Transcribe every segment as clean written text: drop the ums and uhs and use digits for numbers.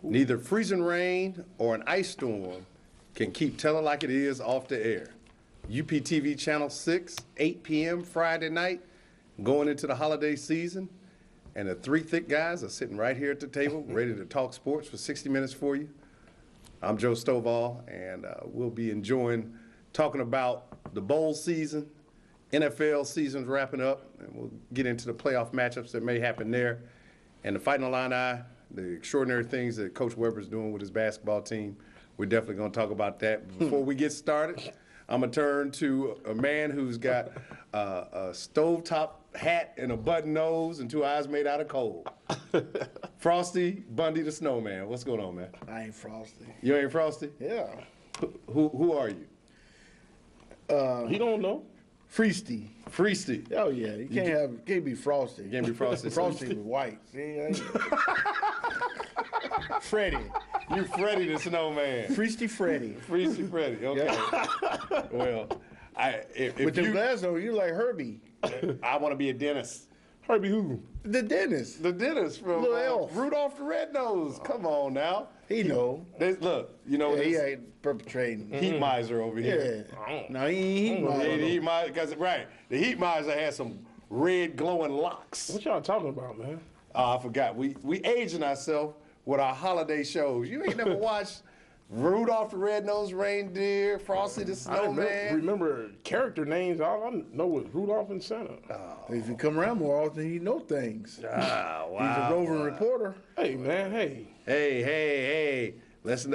Neither freezing rain or an ice storm can keep Telling Like It Is off the air. UPTV Channel 6, 8 p.m. Friday night, going into the holiday season. And the three thick guys are sitting right here at the table, ready to talk sports for 60 minutes for you. I'm Joe Stovall, and we'll be enjoying talking about the bowl season, NFL season's wrapping up, and we'll get into the playoff matchups that may happen there. And the Fighting Illini, the extraordinary things that Coach Weber's doing with his basketball team. We're definitely going to talk about that. Before we get started, I'm going to turn to a man who's got a stovetop hat and a button nose and two eyes made out of coal. Frosty Bundy the Snowman. What's going on, man? I ain't Frosty. You ain't Frosty? Yeah. Who are you? He don't know. Freesty. Freesty. Oh yeah, you can't be Frosty. You can't be Frosty. Frosty was white. See, Freddie. You Freddie the Snowman. Freesty Freddie. Freesty Freddie. Okay. Yeah. Well, if With the glass though, you like Herbie. I want to be a dentist. Herbie who? The dentist. The dentist from Little elf. Rudolph the Red-Nosed. Come on now. He know. Look, you know Yeah, he this ain't perpetrating. heat miser over Yeah. here. No, he ain't The he heat miser, because right, the heat miser has some red glowing locks. What y'all talking about, man? I forgot. We aging ourselves with our holiday shows. You ain't never watched Rudolph the Red-Nosed Reindeer, Frosty the I don't Snowman. remember character names. All I know was Rudolph and Santa. If you come around more often, he know things. Ah, wow. He's a roving reporter. Hey, man, hey. Hey. Let's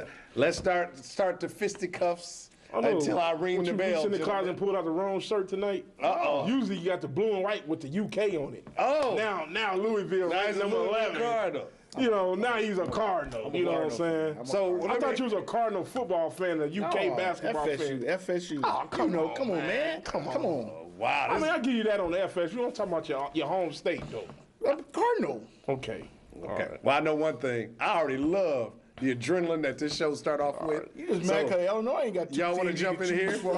start the fisticuffs until I ring What the you bell. reached in the closet gentlemen. and pulled out the wrong shirt tonight? Uh-oh. Usually you got the blue and white with the UK on it. Oh. Now Louisville, Now right, he's a number little 11. Cardinal. You know, now he's a Cardinal. You know what I'm saying? So I thought you was a Cardinal football fan, a UK basketball FSU, fan. FSU. Oh, come on, come on, man. Come Come on. Wow. I mean, I give you that on the FS. You don't talk about your home state, though. I'm a Cardinal. Okay. Okay. Well, I know one thing. I already love the adrenaline that this show start off with. You just mad because Illinois ain't got two Y'all want to teams jump you in can here? choose from.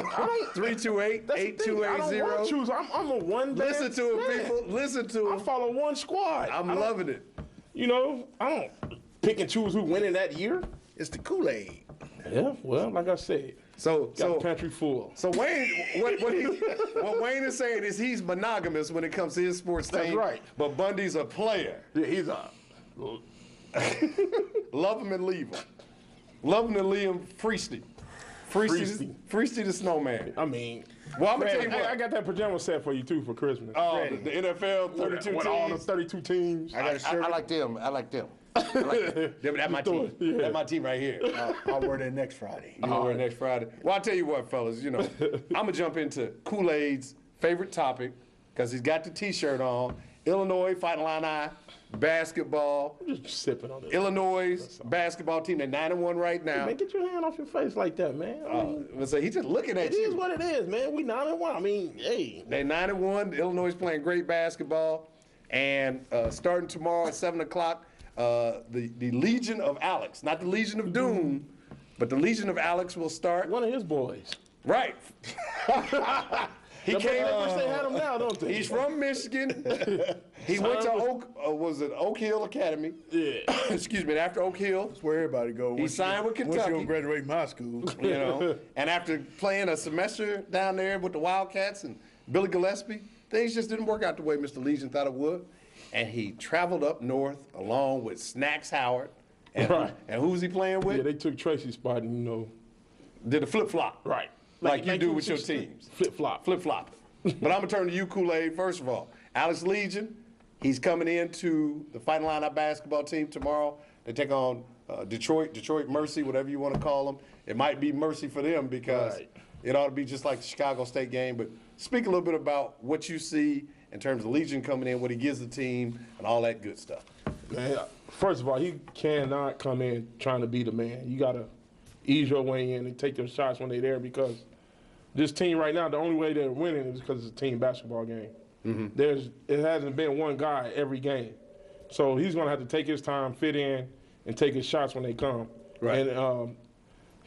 328-8280. I don't want to choose. I'm a one. Listen to it, people. Listen to I it. follow one squad. I'm loving it. You know, I don't pick and choose who winning that year. It's the Kool-Aid. Yeah, well, like I said, got the pantry full. So Wayne, what Wayne is saying is he's monogamous when it comes to his sports team. That's right. But Bundy's a player. Yeah, he's a. Love him and leave him. Love him and leave him. Freesty the Snowman. I mean, Well, I'm gonna tell Fred, you what. I got that pajama set for you too for Christmas. Oh, the NFL 32 with all the teams. 32 teams. I got a shirt. I like them. That's my team. Yeah. That's my team right here. I'll wear that next Friday. You know, we're next Friday. Well, I'll tell you what, fellas. You know, I'm gonna jump into Kool-Aid's favorite topic because he's got the T-shirt on. Illinois Fighting Illini basketball. Just sipping on it. Illinois basketball team. They're 9-1 right now. Man, get your hand off your face like that, man. I mean, So he's just looking at it is you. what it is, man. We 9-1. I mean, hey. They're 9-1. Illinois is playing great basketball, and starting tomorrow at 7 o'clock, the Legion of Alex, not the Legion of Doom, but the Legion of Alex will start. One of his boys. Right. He They came. wish they had him now, don't they? He's from Michigan. He went to Oak Hill Academy. Yeah. Excuse me. And after Oak Hill, That's where everybody go. He signed with Once Kentucky. you graduate from high school. you know, and after playing a semester down there with the Wildcats and Billy Gillespie, things just didn't work out the way Mr. Legion thought it would. And he traveled up north along with Snacks Howard. And, Right. and who's he playing with? Yeah, they took Tracy's spot, and you know. Did a flip-flop. Right. Like you do with your teams. Flip-flop. Flip-flop. But I'm going to turn to you, Kool-Aid, first of all. Alex Legion, he's coming into the Fighting Illini basketball team tomorrow. They take on Detroit Mercy, whatever you want to call them. It might be Mercy for them because Right. it ought to be just like the Chicago State game. But speak a little bit about what you see in terms of Legion coming in, what he gives the team, and all that good stuff. Man, first of all, he cannot come in trying to be the man. You got to ease your way in and take their shots when they're there because this team right now, the only way they're winning is because it's a team basketball game. It hasn't been one guy every game. So he's going to have to take his time, fit in, and take his shots when they come. Right. And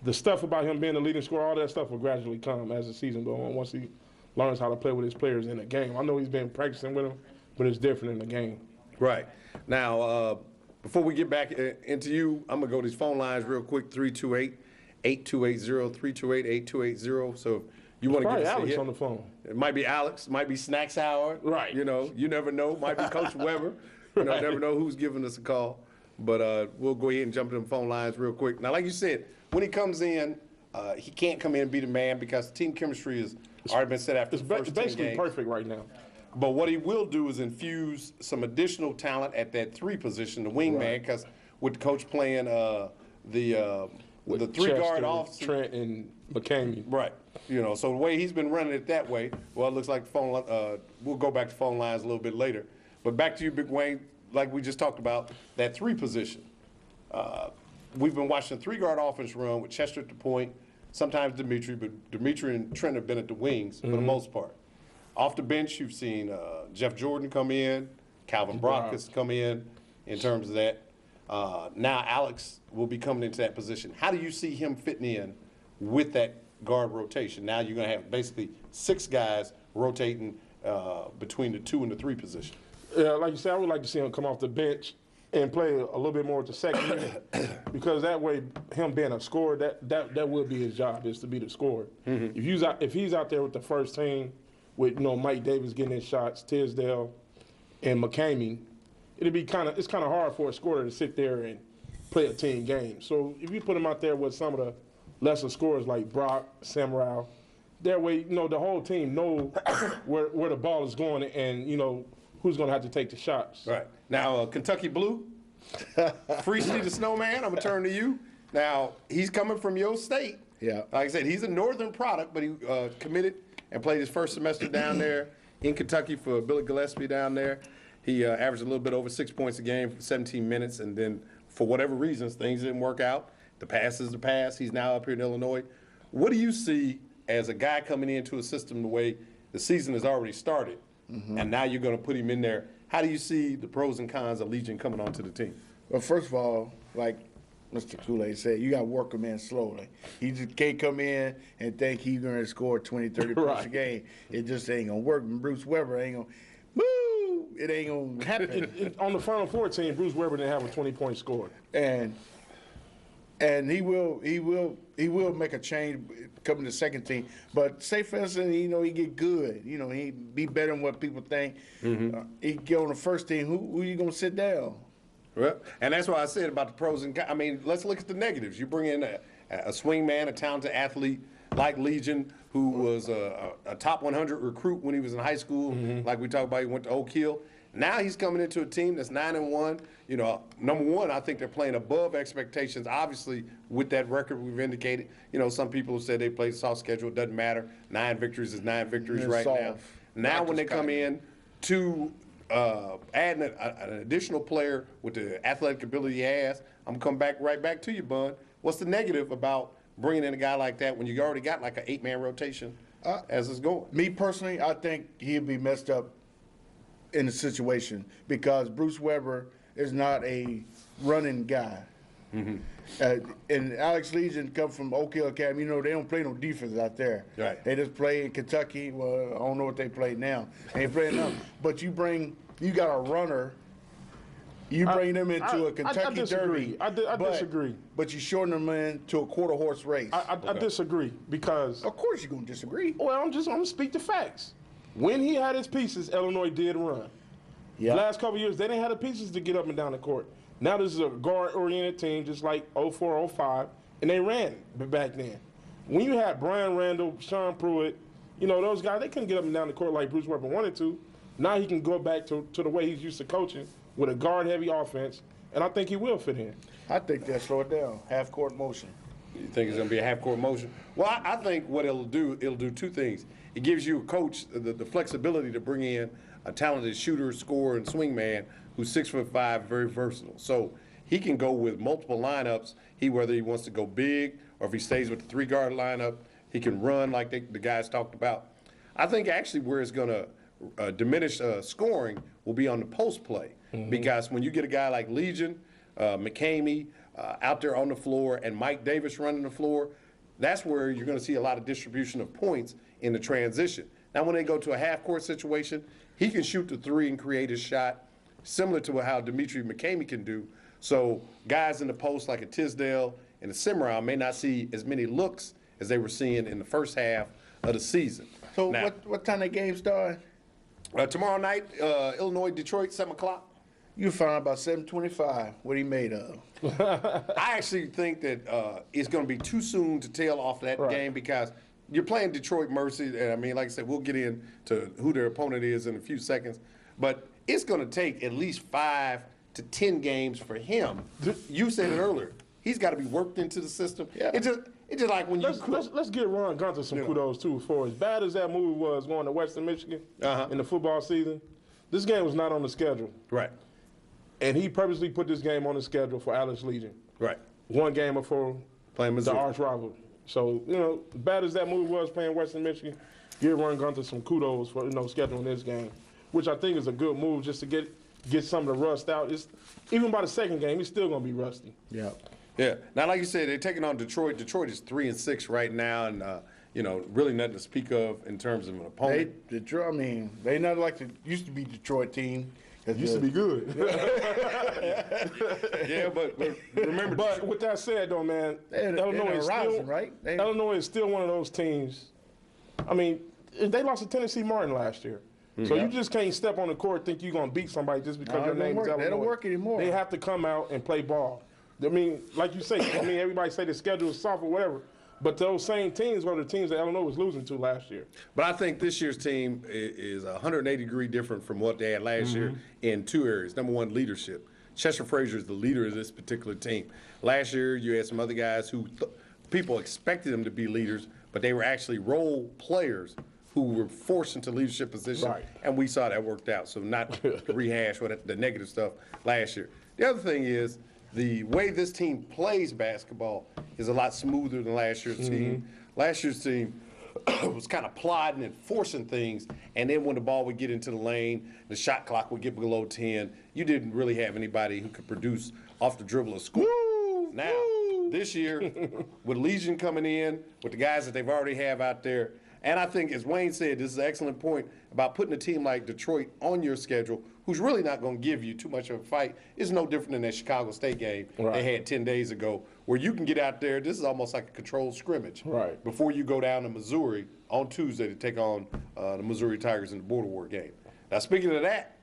the stuff about him being the leading scorer, all that stuff will gradually come as the season goes on once he learns how to play with his players in the game. I know he's been practicing with them, but it's different in the game. Right. Now, Before we get back into you, I'm going to go to these phone lines real quick, 328-8280, 328-8280. So if you want to give Probably us a Alex hit. on the phone. It might be Alex, might be Snacks Howard. Right. You know, you never know. Might be Coach Weber. You know, Right. never know who's giving us a call. But we'll go ahead and jump to the phone lines real quick. Now, like you said, when he comes in, he can't come in and be the man because team chemistry has already been set after It's the first 10 basically games. perfect right now. But what he will do is infuse some additional talent at that 3 position, the wingman, Right. because with the coach playing the 3-guard Chester, off. Trent, and McCamey. Right. You know, so the way he's been running it that way, well, it looks like we'll go back to phone lines a little bit later. But back to you, Big Wayne, like we just talked about, that 3 position. We've been watching 3-guard offense run with Chester at the point, sometimes Dimitri, but Dimitri and Trent have been at the wings for the most part. Off the bench, you've seen Jeff Jordan come in, Calvin Brock has come in terms of that. Now Alex will be coming into that position. How do you see him fitting in with that guard rotation? Now you're going to have basically 6 guys rotating between the 2 and the 3 position. Yeah, like you said, I would like to see him come off the bench and play a little bit more with the second unit because that way, him being a scorer, that would be his job, is to be the scorer. If he's out there with the first team, with Mike Davis getting his shots, Tisdale, and McCamey, it's kind of hard for a scorer to sit there and play a team game. So if you put him out there with some of the lesser scorers like Brock, Samuel, that way, the whole team know where the ball is going and who's going to have to take the shots. Right. Now, Kentucky Blue, Freesty the Snowman, I'm going to turn to you. Now, he's coming from your state. Yeah. Like I said, he's a northern product, but he committed and played his first semester down there in Kentucky for Billy Gillespie down there. He averaged a little bit over 6 points a game for 17 minutes, and then for whatever reasons, things didn't work out. The pass is the pass. He's now up here in Illinois. What do you see as a guy coming into a system the way the season has already started, and now you're going to put him in there? How do you see the pros and cons of Legion coming onto the team? Well, first of all, like Mr. Kool-Aid said, you got to work him in slowly. He just can't come in and think he's going to score 20, 30 points a Right. game. It just ain't going to work. And Bruce Weber ain't going to, woo, it ain't going to happen. On the Final Four team, Bruce Weber didn't have a 20-point score. and he will make a change coming to the second team. But say for instance, he get good. He be better than what people think. He get on the first team. Who you gonna sit down? Well, and that's why I said about the pros and cons. I mean, let's look at the negatives. You bring in a swing man, a talented athlete like Legion, who was a top 100 recruit when he was in high school. Like we talked about, he went to Oak Hill. Now he's coming into a team that's 9-1. Number one, I think they're playing above expectations. Obviously, with that record we've indicated, some people have said they played soft schedule. It doesn't matter. 9 victories is 9 victories It's right soft. now. Now when they come in to adding an additional player with the athletic ability he has, I'm going to come right back to you, Bun. What's the negative about bringing in a guy like that when you already got like an 8-man rotation as it's going? Me personally, I think he'd be messed up in the situation because Bruce Weber is not a running guy. And Alex Legion come from Oak Hill Academy. They don't play no defense out there. Right. They just play in Kentucky. Well, I don't know what they play now. They ain't playing now. But you got a runner. You bring them into a Kentucky disagree. Derby. I disagree. But you shorten them into a quarter horse race. I disagree because, Of course you're going to disagree. well, I'm going to speak the facts. When he had his pieces, Illinois did run. Yeah. Last couple of years, they didn't have the pieces to get up and down the court. Now this is a guard-oriented team, just like 04, 05, and they ran back then. When you had Brian Randall, Sean Pruitt, those guys, they couldn't get up and down the court like Bruce Weber wanted to. Now he can go back to the way he's used to coaching with a guard-heavy offense, and I think he will fit in. I think they'll slow it down. Half-court motion. You think it's going to be a half-court motion? Well, I think what it'll do 2 things. It gives you a coach the flexibility to bring in a talented shooter, scorer, and swingman who's 6'5", very versatile. So he can go with multiple lineups. Whether he wants to go big or if he stays with the 3-guard lineup, he can run like the guys talked about. I think actually where it's going to diminish scoring will be on the post play because when you get a guy like Legion, McCamey out there on the floor and Mike Davis running the floor, that's where you're going to see a lot of distribution of points in the transition. Now, when they go to a half-court situation, he can shoot the 3 and create his shot, similar to how Dimitri McCamey can do. So guys in the post like a Tisdale and a Cimarron may not see as many looks as they were seeing in the first half of the season. So Now, what time the game start? tomorrow night, Illinois, Detroit, 7 o'clock. You find out about 7:25 what he made of. I actually think that it's going to be too soon to tell off that Right. game because you're playing Detroit Mercy, and I mean, like I said, we'll get into who their opponent is in a few seconds. But it's going to take at least 5 to 10 games for him. You said it earlier. He's got to be worked into the system. Yeah. It's just like when you Let's get Ron Gunter some kudos too. For as bad as that move was going to Western Michigan in the football season, this game was not on the schedule, right, and he purposely put this game on the schedule for Alex Legion. right, One game before playing the Missouri. arch rival. So as bad as that move was playing Western Michigan, give Ron Gunter some kudos for scheduling this game, which I think is a good move just to get some of the rust out. Even by the second game, he's still going to be rusty. Yeah. Yeah. Now, like you said, they're taking on Detroit. Detroit is 3-6 right now, and really nothing to speak of in terms of an opponent. Detroit. I mean, they not like the used to be Detroit team. Used to be good. Yeah, but remember. But with that said, though, man, Illinois is rising, still right? Illinois is still one of those teams. I mean, they lost to Tennessee Martin last year. So you just can't step on the court and think you're going to beat somebody just because No, your it don't name is work. Illinois. They don't work anymore. They have to come out and play ball. I mean, like you say, everybody say the schedule is soft or whatever, but those same teams were the teams that Illinois was losing to last year. But I think this year's team is 180 degree different from what they had last year in 2 areas. Number one, leadership. Chester Frazier is the leader of this particular team. Last year, you had some other guys who people expected them to be leaders, but they were actually role players who were forced into leadership positions, Right. and we saw that worked out. So not rehash what the negative stuff last year. The other thing is the way this team plays basketball is a lot smoother than last year's team. Last year's team was kind of plodding and forcing things, and then when the ball would get into the lane, the shot clock would get below 10, you didn't really have anybody who could produce off the dribble or score. Now, this year, with Legion coming in, with the guys that they've already have out there, and I think, as Wayne said, this is an excellent point about putting a team like Detroit on your schedule, who's really not going to give you too much of a fight. It's no different than that Chicago State game they had 10 days ago, where you can get out there. This is almost like a controlled scrimmage before you go down to Missouri on Tuesday to take on the Missouri Tigers in the Border War game. Now, speaking of that,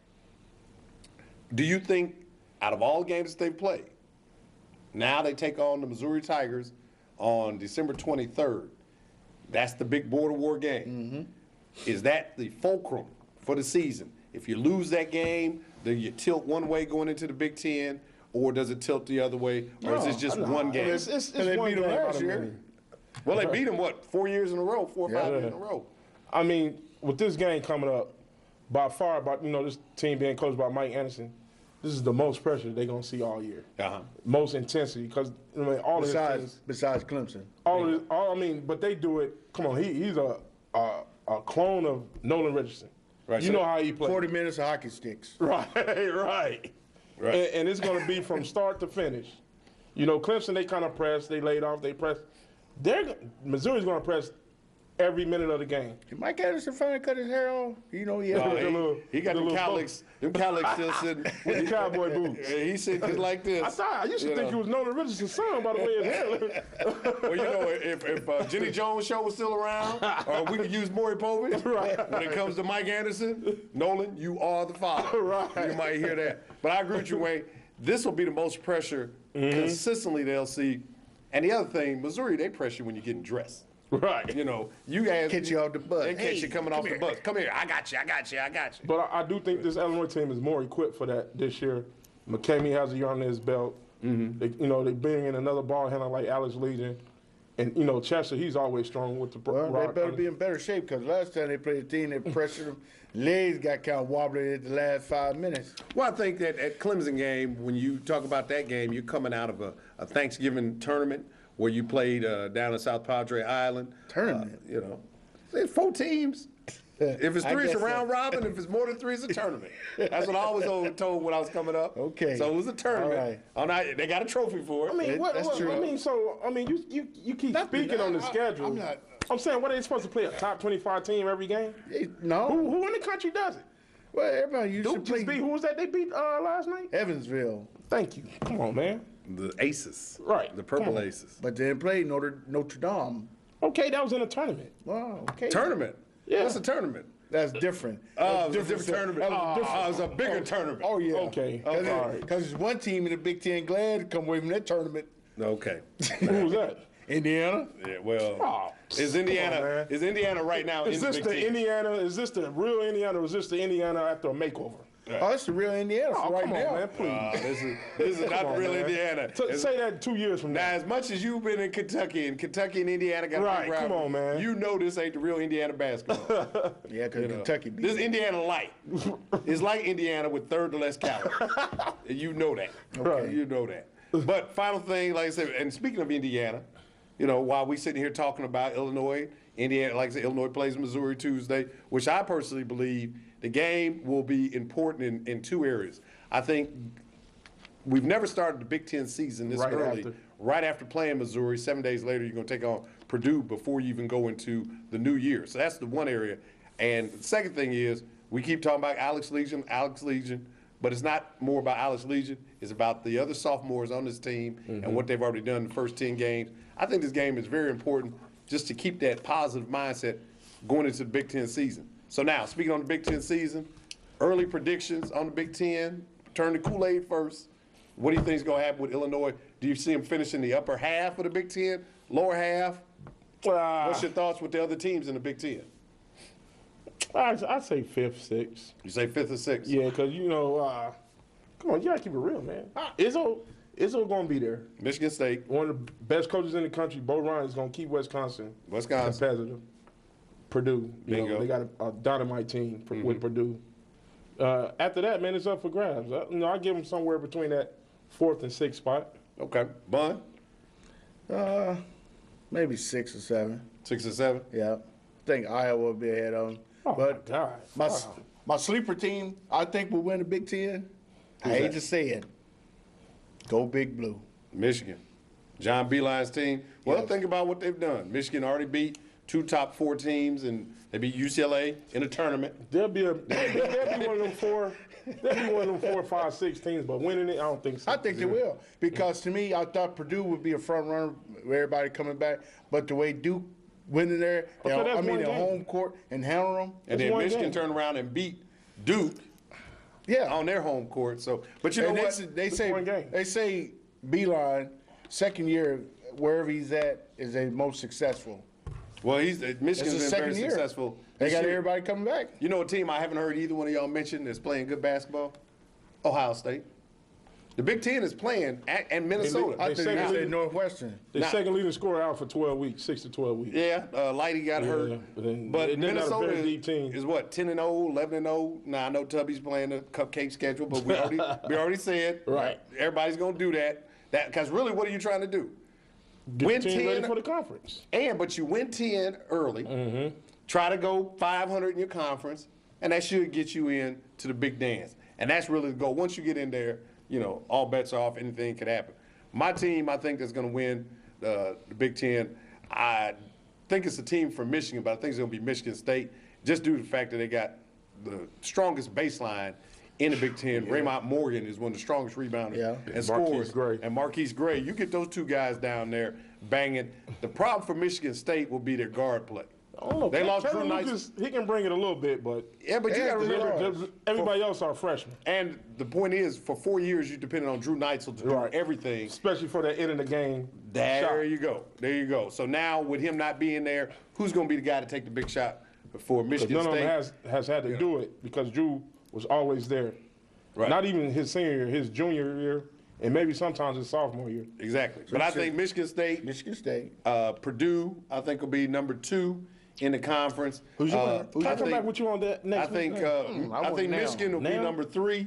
do you think out of all the games that they've played, now they take on the Missouri Tigers on December 23rd, that's the big Border War game. Is that the fulcrum for the season? If you lose that game, do you tilt one way going into the Big Ten, or does it tilt the other way, or is it just one game? It's they one beat them game last out of year. many. Well, they beat them, 4 years in a row, 4 or 5 years in a row. I mean, with this game coming up, by far, this team being coached by Mike Anderson, this is the most pressure they're going to see all year. Most intensity, because all of his teams, Besides Clemson. but they do it. Come on, he's a clone of Nolan Richardson. Right, You so know how he plays. 40 minutes of hockey sticks. Right. And it's going to be from start to finish. Clemson, they kind of press. They laid off. They press. Missouri's going to press every minute of the game. Did Mike Anderson finally cut his hair off? He had He got the them little cowlicks. Them cowlicks still sitting. with the cowboy boots. He's sitting just like this. I used to think it was Nolan Richardson's son by the way his hair looked. Well, if Jenny Jones' show was still around, or we could use Maury Povich, when it comes to Mike Anderson, Nolan, you are the father. You might hear that. But I agree with you, Wayne. This will be the most pressure consistently they'll see. And the other thing, Missouri, they pressure when you're getting dressed. Right. You guys catch you off the bus. They catch you coming off the bus. Come here, I got you. But I do think this Illinois team is more equipped for that this year. McCamey has a year on his belt. They bring in another ball handler like Alex Legion. And, Chester, he's always strong with the Well, they rock. better be in better shape because last time they played a team that pressured them, legs got kind of wobbly at the last 5 minutes. Well, I think that at Clemson game, when you talk about that game, you're coming out of a Thanksgiving tournament where you played down in South Padre Island. Tournament? There's 4 teams. If it's I 3, it's a guess so. round robin. If it's more than 3, it's a tournament. That's what I was told when I was coming up. Okay. So it was a tournament. All right. Oh, now they got a trophy for it. That's true. You keep speaking on the schedule. I'm not. I'm saying, what are they supposed to play, a top 25 team every game? No. Who in the country does it? Well, everybody used Duke to play just beat, who was that they beat last night? Evansville. Thank you. Come on, man. The Aces. Right. The Purple Come on. Aces. But they didn't play Notre Dame. Okay, that was in a tournament. Wow, okay. Tournament. Yeah. What's a tournament? That's different. Oh, That's it was a different tournament. That was different. Oh, it was a bigger tournament. Oh, yeah. Okay. All right. Because there's one team in the Big Ten glad to come away from that tournament. Okay. Who was that? Indiana. Yeah, well, Oh, is come on, Indiana man. is Indiana right now Is in the this Big the Ten? Indiana? Is this the real Indiana, or is this the Indiana after a makeover? Oh, that's the real Indiana Oh, for right come now. on, man, please. This is not Come the on, real man. Indiana. Say that 2 years from Now, now. as much as you've been in Kentucky and Indiana got Right, a big come rivalry, on, man. You know this ain't the real Indiana basketball. Yeah, because Kentucky beat This is them. Indiana light. It's like Indiana with third to less calories. You know that. Right. You know that. But final thing, like I said, and speaking of Indiana, you know, while we sitting here talking about Illinois, Indiana, like I said, Illinois plays Missouri Tuesday, which I personally believe the game will be important in two areas. I think we've never started the Big Ten season this Right early. after. Right after playing Missouri, 7 days later, you're going to take on Purdue before you even go into the new year. So that's the one area. And the second thing is, we keep talking about Alex Legion, but it's not more about Alex Legion. It's about the other sophomores on this team and what they've already done in the first 10 games. I think this game is very important just to keep that positive mindset going into the Big Ten season. So now, speaking on the Big Ten season, early predictions on the Big Ten, turn to Kool-Aid first. What do you think is going to happen with Illinois? Do you see them finishing the upper half of the Big Ten, lower half? What's your thoughts with the other teams in the Big Ten? I'd say fifth, sixth. You say fifth or sixth? Yeah, because, come on, you got to keep it real, man. Izzo going to be there. Michigan State, One of the best coaches in the country, Bo Ryan, is going to keep Wisconsin competitive. Purdue, Bingo. they got a dynamite team with Purdue. After that, man, it's up for grabs. I give them somewhere between that fourth and sixth spot. Okay. Bun, Maybe 6 or 7. 6 or 7? Yeah. I think Iowa will be ahead of them. Oh, But my God. Wow. my sleeper team, I think will win the Big Ten. I hate that? to say it. Go Big Blue. Michigan. John Beilein's team. Well, Yes. think about what they've done. Michigan already beat 2 top 4 teams, and they beat UCLA in a tournament. They'll be one of them 4. They'll be one of them 4, 5, 6 teams, but winning it, I don't think so. I think they will. Because to me, I thought Purdue would be a front runner with everybody coming back. But the way Duke went in there, Okay, that's one in game. home court and handle them. And That's then one Michigan game. turned around and beat Duke Yeah. on their home court. So, but you know And what? they say one game. Beeline, second year, wherever he's at, is the most successful. Well, It's Michigan's the been very second year. successful. They this got year. everybody coming back. You know a team I haven't heard either one of y'all mention that's playing good basketball? Ohio State. The Big Ten is playing and Minnesota. I think second they say league. Northwestern. The Nah. second leading scorer out for 12 weeks, 6 to 12 weeks. Yeah, Lighty got hurt. but then- But they're not a Minnesota very deep team. is what, 10-0, 11-0? Now, I know Tubby's playing the cupcake schedule, but we already said Right. everybody's going to do that. Because really, what are you trying to do? Get Win the team ready 10 for the conference. But you win 10 early. Try to go 500 in your conference, and that should get you in to the big dance. And that's really the goal. Once you get in there, all bets are off. Anything could happen. My team, I think, that's going to win the Big Ten. I think it's a team from Michigan, but I think it's going to be Michigan State, just due to the fact that they got the strongest baseline in the Big Ten. Raymond Morgan is one of the strongest rebounders and Marquise scorers. Gray. And Marquise Gray. You get those two guys down there banging. The problem for Michigan State will be their guard play. I don't know. They lost Kevin Drew Lucas, he can bring it a little bit, but Yeah, but you Yeah, got to they remember. are. everybody else are freshmen, And the point is, for 4 years, you depended on Drew Neitzel to do Right. everything. especially for that end of the game. There shot. you go. There you go. So now, with him not being there, who's going to be the guy to take the big shot for 'Cause Michigan none of State? them has had to do it because Drew was always there. Right. Not even his senior year, his junior year, and maybe sometimes his sophomore year. Exactly. But I think Michigan State, Michigan State. Purdue, I think will be number 2 in the conference. Who's your winner? Can I come back with you on that next I think week? I think now. Michigan will be Now? number 3,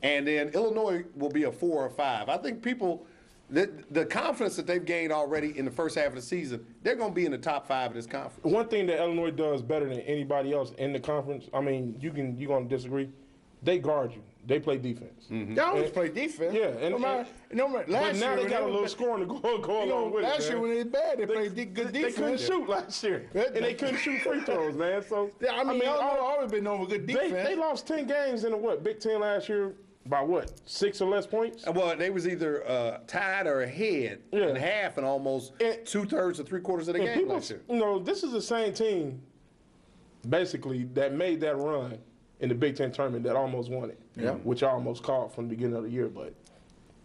and then Illinois will be a 4 or 5. I think people, the confidence that they've gained already in the first half of the season, they're going to be in the top 5 of this conference. One thing that Illinois does better than anybody else in the conference, I mean, you're going to disagree, they guard you. They play defense. They always play defense. Yeah, and- last But now year they when got a were little bad- scoring to go along with it. last year man. when they was bad, they played good They defense. couldn't shoot last year, That- and they couldn't shoot free throws, man. So I mean, Illinois always been known for good defense. they lost 10 games in the Big Ten last year. By what? 6 or less points? Well, they was either tied or ahead in half and almost And- 2/3 or 3/4 of the And game people, last year. this is the same team, basically, that made that run in the Big Ten tournament that almost won it. Yeah. Which I almost called from the beginning of the year, but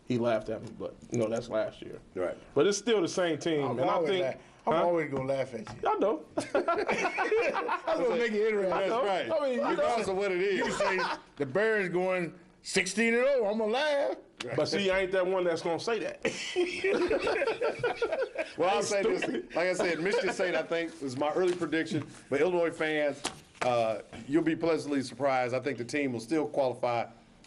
he laughed at me. But, that's last year. Right. But it's still the same team. I'm and I always, think. I'm Huh? always going to laugh at you. I know. That's what make it interesting. That's know. right. I mean, I Regardless of what it You is. say the Bears going 16-0, I'm going to laugh. But see, I ain't that one that's going to say that. Well, I'll say this. Like I said, Michigan State, I think, was my early prediction. But Illinois fans, you'll be pleasantly surprised. I think the team will still qualify.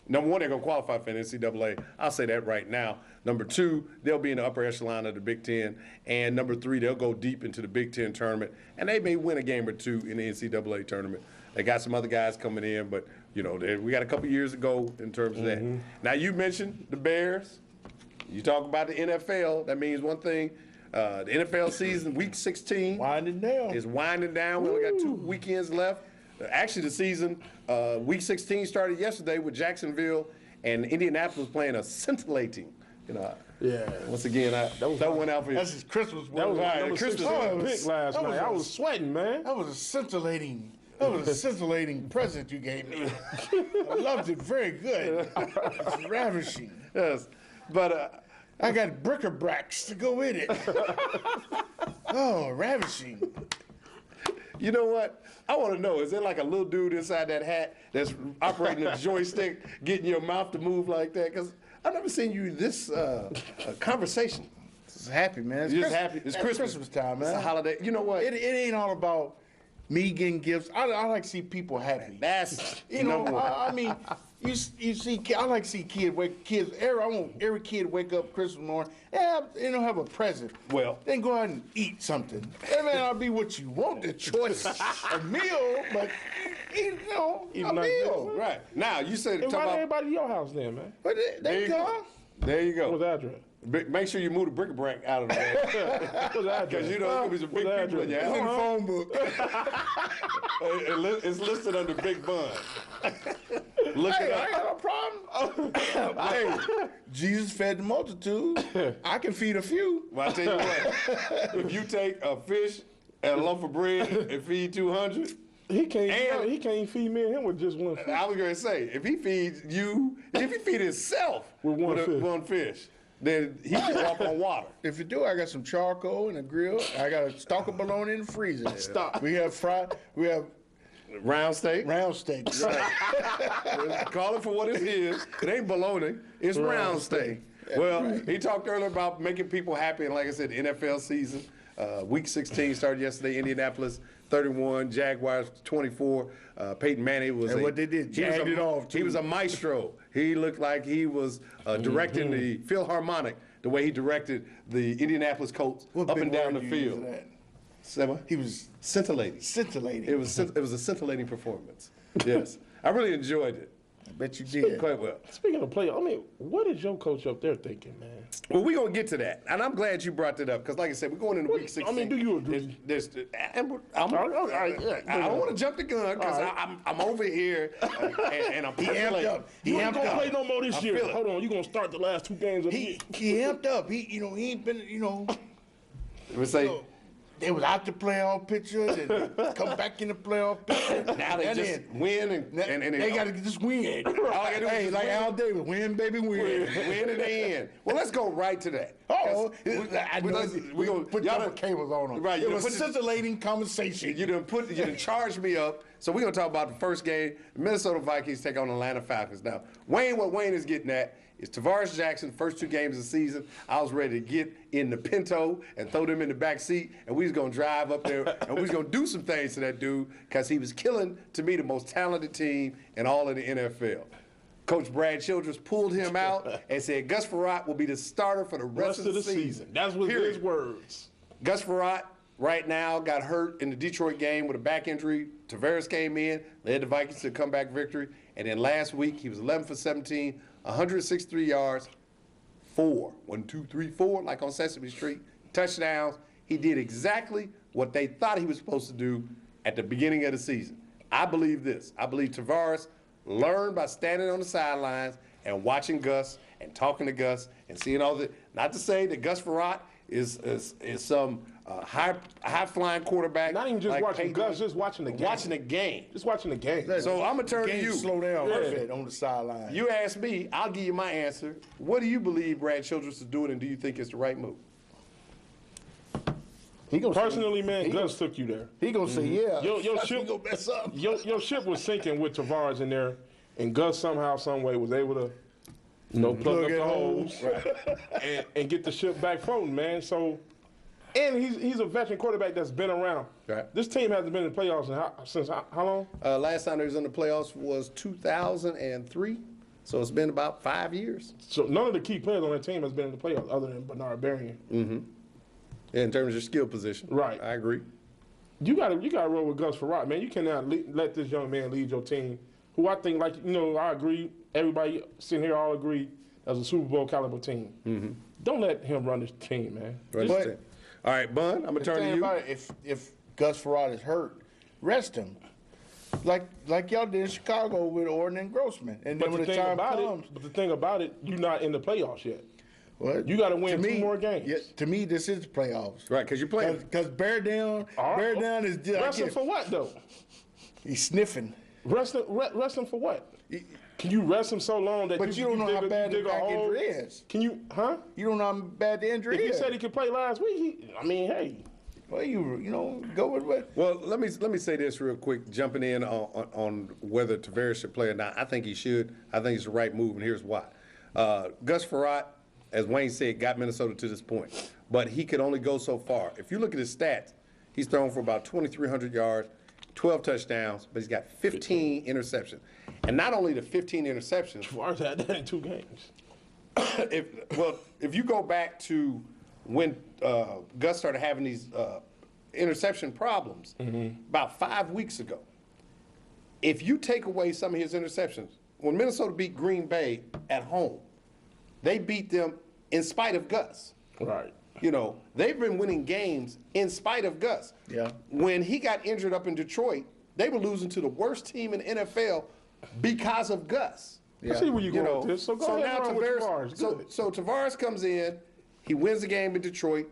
Number one, they're going to qualify for the NCAA. I'll say that right now. Number two, they'll be in the upper echelon of the Big Ten. And number three, they'll go deep into the Big Ten tournament. And they may win a game or two in the NCAA tournament. They got some other guys coming in, but, we got a couple years to go in terms of that. Now, you mentioned the Bears. You talk about the NFL. That means one thing. The NFL season, Week 16, Winding down. is winding down. We only got 2 weekends left. Actually, the season, Week 16 started yesterday with Jacksonville and Indianapolis playing a scintillating. Yeah. Once again, that went out for you. That's his Christmas That was word. Right, number Christmas 16 was- pick last that was night. I a- was sweating, man. That was a scintillating present you gave me. I loved it. Very good. It's ravishing. Yes. But I got bric-a-bracs to go with it. Oh, ravishing. you know what? I want to know, is there like a little dude inside that hat that's operating a joystick, getting your mouth to move like that? Because I've never seen you this conversation. It's happy, man. It's You're just Christ- happy. It's it's Christmas. time, man. It's a holiday. You know what? It ain't all about me getting gifts. I like to see people happy. That's You know, number one. I mean, you see, I like to see kids. I want every kid wake up Christmas morning, have a present. Well- then go out and eat something. That may not be what you want, the choice, a meal, but Eat a a nice meal. meal. Right. Now, you said, talk Invite about, everybody to your house then, man. But there they you go. come. There you What's go. the address? Make sure you move the bric-a-brac out of the way. What's the address? Because, there's going to be some big What's the people in your address? It's in the house. phone book. It's listed under Big Bun. Look Hey, it I ain't up. got no problem. Hey, Jesus fed the multitude. I can feed a few. Well, I tell you what, if you take a fish and a loaf of bread and feed 200, He can't. And- He can't feed me and him with just one fish. I was going to say, if he feeds you, if he feed himself With one fish. one fish, then he can walk on water. If you do, I got some charcoal and a grill. I got a stalk of bologna in the freezer. Stop. We have Round steak. round steaks. Call it for what it is. It ain't bologna. It's round steak. Well, he talked earlier about making people happy, and like I said, the NFL season, Week 16 started yesterday. Indianapolis 31, Jaguars 24. Peyton Manning was And what they did, jagged it off, He too. was a maestro. He looked like he was directing the Philharmonic the way he directed the Indianapolis Colts What up big and down the word you use field. for that? Say what? He was Scintillating. scintillating. It was a scintillating performance. Yes, I really enjoyed it I bet you did. quite well. Speaking of playoff, what is your coach up there thinking, man? Well, we're going to get to that. And I'm glad you brought that up because, like I said, we're going into Week 16. do you agree? I don't want to jump the gun because All right. I'm over here and I'm percolating. up. He You ain't amped gonna up. play no more this I year. feel it. Hold on, you gonna start the last 2 games of the year. He amped up. He ain't been, We say, they was out the playoff picture, then come back in the playoff picture. now they and just then, win and they got to just win. All I gotta do is Hey, just like win. Al Davis, win, baby, win. win and they end. Well, let's go right to that. Oh, I know we gonna put y'all double done- cables on them. Right, you It done was put the- scintillating conversation. You done charged me up. So we're gonna talk about the first game. The Minnesota Vikings take on the Atlanta Falcons. Now, what Wayne is getting at is Tavares Jackson, first 2 games of the season. I was ready to get in the Pinto and throw them in the back seat, and we was gonna drive up there and we was gonna do some things to that dude because he was killing, to me, the most talented team in all of the NFL. Coach Brad Childress pulled him out and said Gus Frerotte will be the starter for the rest of the season. That's what his Period. words. Gus Frerotte right now got hurt in the Detroit game with a back injury. Tavares came in, led the Vikings to a comeback victory. And then last week, he was 11 for 17, 163 yards, 4, like on Sesame Street, touchdowns. He did exactly what they thought he was supposed to do at the beginning of the season. I believe this. I believe Tavares learned by standing on the sidelines and watching Gus and talking to Gus and seeing all the. Not to say that Gus Farrat is some high flying quarterback. Not even just like watching Peyton. Gus, just watching the game. Watching the game. Just watching the game. So I'm gonna turn to Game you. slow down Yeah. a bit on the sideline. You ask me, I'll give you my answer. What do you believe Brad Childress is doing, and do you think it's the right move? He gonna say- Personally, man, he Gus took you there. He gonna say, yeah. Your he ship, gonna mess up. your ship was sinking with Tavares in there, and Gus somehow, some way was able to, plug up Plug the it holes and get the ship back floating, man. So, and he's a veteran quarterback that's been around. Right. This team hasn't been in the playoffs since how long? Last time they was in the playoffs was 2003, so it's been about 5 years. So none of the key players on that team has been in the playoffs other than Bernard Berrien. In terms of your skill position. Right. I agree. You gotta roll with Gus Farrat, man. You cannot let this young man lead your team, who I think, I agree. Everybody sitting here all agree as a Super Bowl caliber team. Don't let him run this team, man. Right. But- All right, Bun, I'm going to The turn to thing you. about it, if Gus Farrat is hurt, rest him. Like y'all did in Chicago with Orton and Grossman. And then But when the the thing time about comes, the thing about it, you're not in the playoffs yet. what? You gotta win To two me- more games. Yeah, to me, this is the playoffs. Right, because you're playing. Because Bear Down is just Rest him for what though? he's sniffing. Rest him for what? Can you rest him so long that But you don't know how bad the dig a back hole? injury is. Can you, huh? You don't know how bad the injury If he is. said he could play last week, hey. Well, you go with what? Well, let me say this real quick, jumping in on whether Tavares should play or not. I think he should. I think it's the right move, and here's why. Gus Farrat, as Wayne said, got Minnesota to this point, but he could only go so far. If you look at his stats, he's thrown for about 2,300 yards, 12 touchdowns, but he's got 15 interceptions. And not only the 15 interceptions, Tavares had that in 2 games. if you go back to when Gus started having these interception problems about 5 weeks ago, if you take away some of his interceptions, when Minnesota beat Green Bay at home, they beat them in spite of Gus. Right. They've been winning games in spite of Gus. Yeah. When he got injured up in Detroit, they were losing to the worst team in the NFL because of Gus. I see where you're going with this. So go ahead now and run with Tavares, Tavares. so Tavares comes in, he wins the game in Detroit.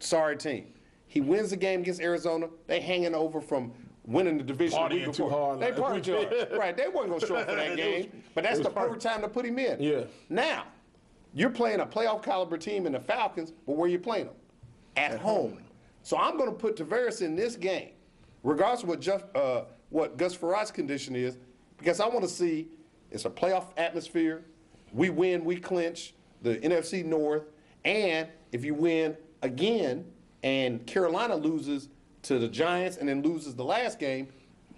Sorry team. He wins the game against Arizona. They hanging over from winning the division the week Partying too before. hard They last partying week. too hard. Right. They wasn't gonna show up for that game. But that's it the was perfect time to put him in. Yeah. Now, you're playing a playoff caliber team in the Falcons, but where you playing them? At home. So I'm gonna put Tavares in this game, regardless of what Gus Farrat's condition is, because I want to see it's a playoff atmosphere. We win, we clinch the NFC North, and if you win again and Carolina loses to the Giants and then loses the last game,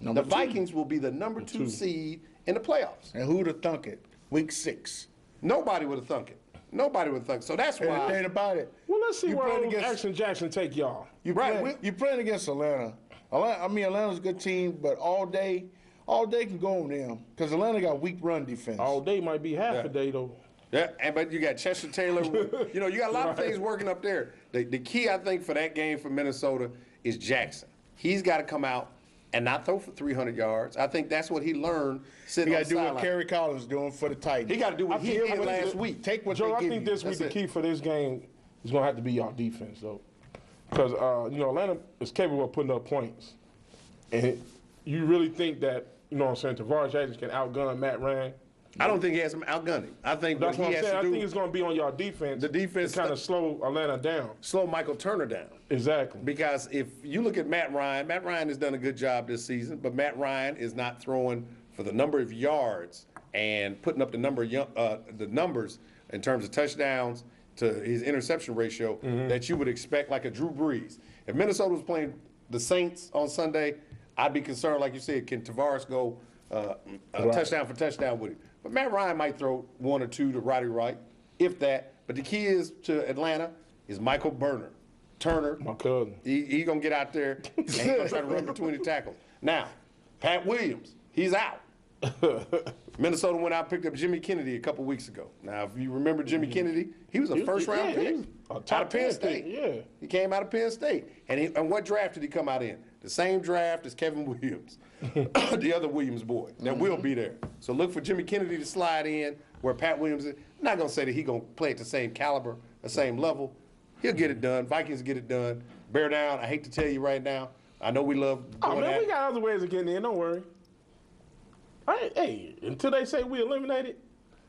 the Vikings will be the number 2 seed in the playoffs. And who'd have thunk it? Week 6. Nobody would have thunk it. Nobody would have thunk it. So that's And the thing why. about it. Well, let's see you where playing old against- Action Jackson take y'all. You're playing against Atlanta. Atlanta's a good team, but all day can go on them because Atlanta got weak run defense. All day might be half a day, though. Yeah, but you got Chester Taylor. You got a lot of things working up there. The key, I think, for that game for Minnesota is Jackson. He's got to come out and not throw for 300 yards. I think that's what he learned sitting You on got the to do what sideline. Kerry Collins doing for the Titans. He got to do what I he think did what last the- week. Take what Joe, they I give think you. this week That's the it. key for this game is going to have to be y'all defense, though. Because, Atlanta is capable of putting up points. And you really think that, Tavares Jackson can outgun Matt Ryan? I don't think he has him outgunned him. I think That's what what he I'm has saying. I to think do it's going to be on y'all defense. The defense- to kind of slow Atlanta down. slow Michael Turner down. Exactly. Because if you look at Matt Ryan has done a good job this season, but Matt Ryan is not throwing for the number of yards and putting up the numbers in terms of touchdowns to his interception ratio that you would expect like a Drew Brees. If Minnesota was playing the Saints on Sunday, I'd be concerned, like you said, can Tavares go touchdown for touchdown with him? But Matt Ryan might throw 1 or 2 to Roddy Wright, if that. But the key is to Atlanta is Michael Turner. My cousin. He's going to get out there and he's going to try to run between the tackles. Now, Pat Williams, he's out. Minnesota went out and picked up Jimmy Kennedy a couple weeks ago. Now, if you remember Jimmy Kennedy, he was a first-round he pick was a out top of Penn 10 State. pick, yeah. He came out of Penn State. And what draft did he come out in? The same draft as Kevin Williams, the other Williams boy that will be there. So look for Jimmy Kennedy to slide in where Pat Williams is. I'm not going to say that he's going to play at the same caliber, the same level. He'll get it done. Vikings get it done. Bear down. I hate to tell you right now. I know we love doing Oh, man, that. we got other ways of getting in. Don't worry. Hey, until they say we eliminated.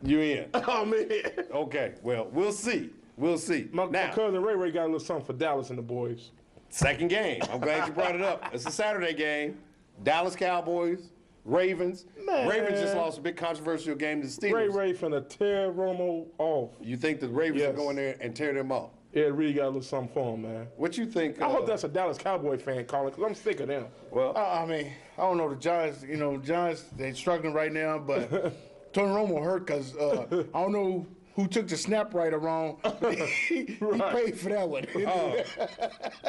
You in. Oh, man. Okay, well, we'll see. We'll see. My Now, cousin Ray got a little something for Dallas and the boys. second game. I'm glad you brought it up. It's a Saturday game. Dallas Cowboys, Ravens. Man. Ravens just lost a big controversial game to the Steelers. Ray finna tear Romo off. You think the Ravens Yes. will go in there and tear them off? Yeah, really got a little something for him, man. What you think? I hope that's a Dallas Cowboy fan calling, because I'm sick of them. well. I mean, I don't know. The Giants, Giants, they're struggling right now, but Tony Romo hurt because I don't know who took the snap right or wrong. He paid for that one.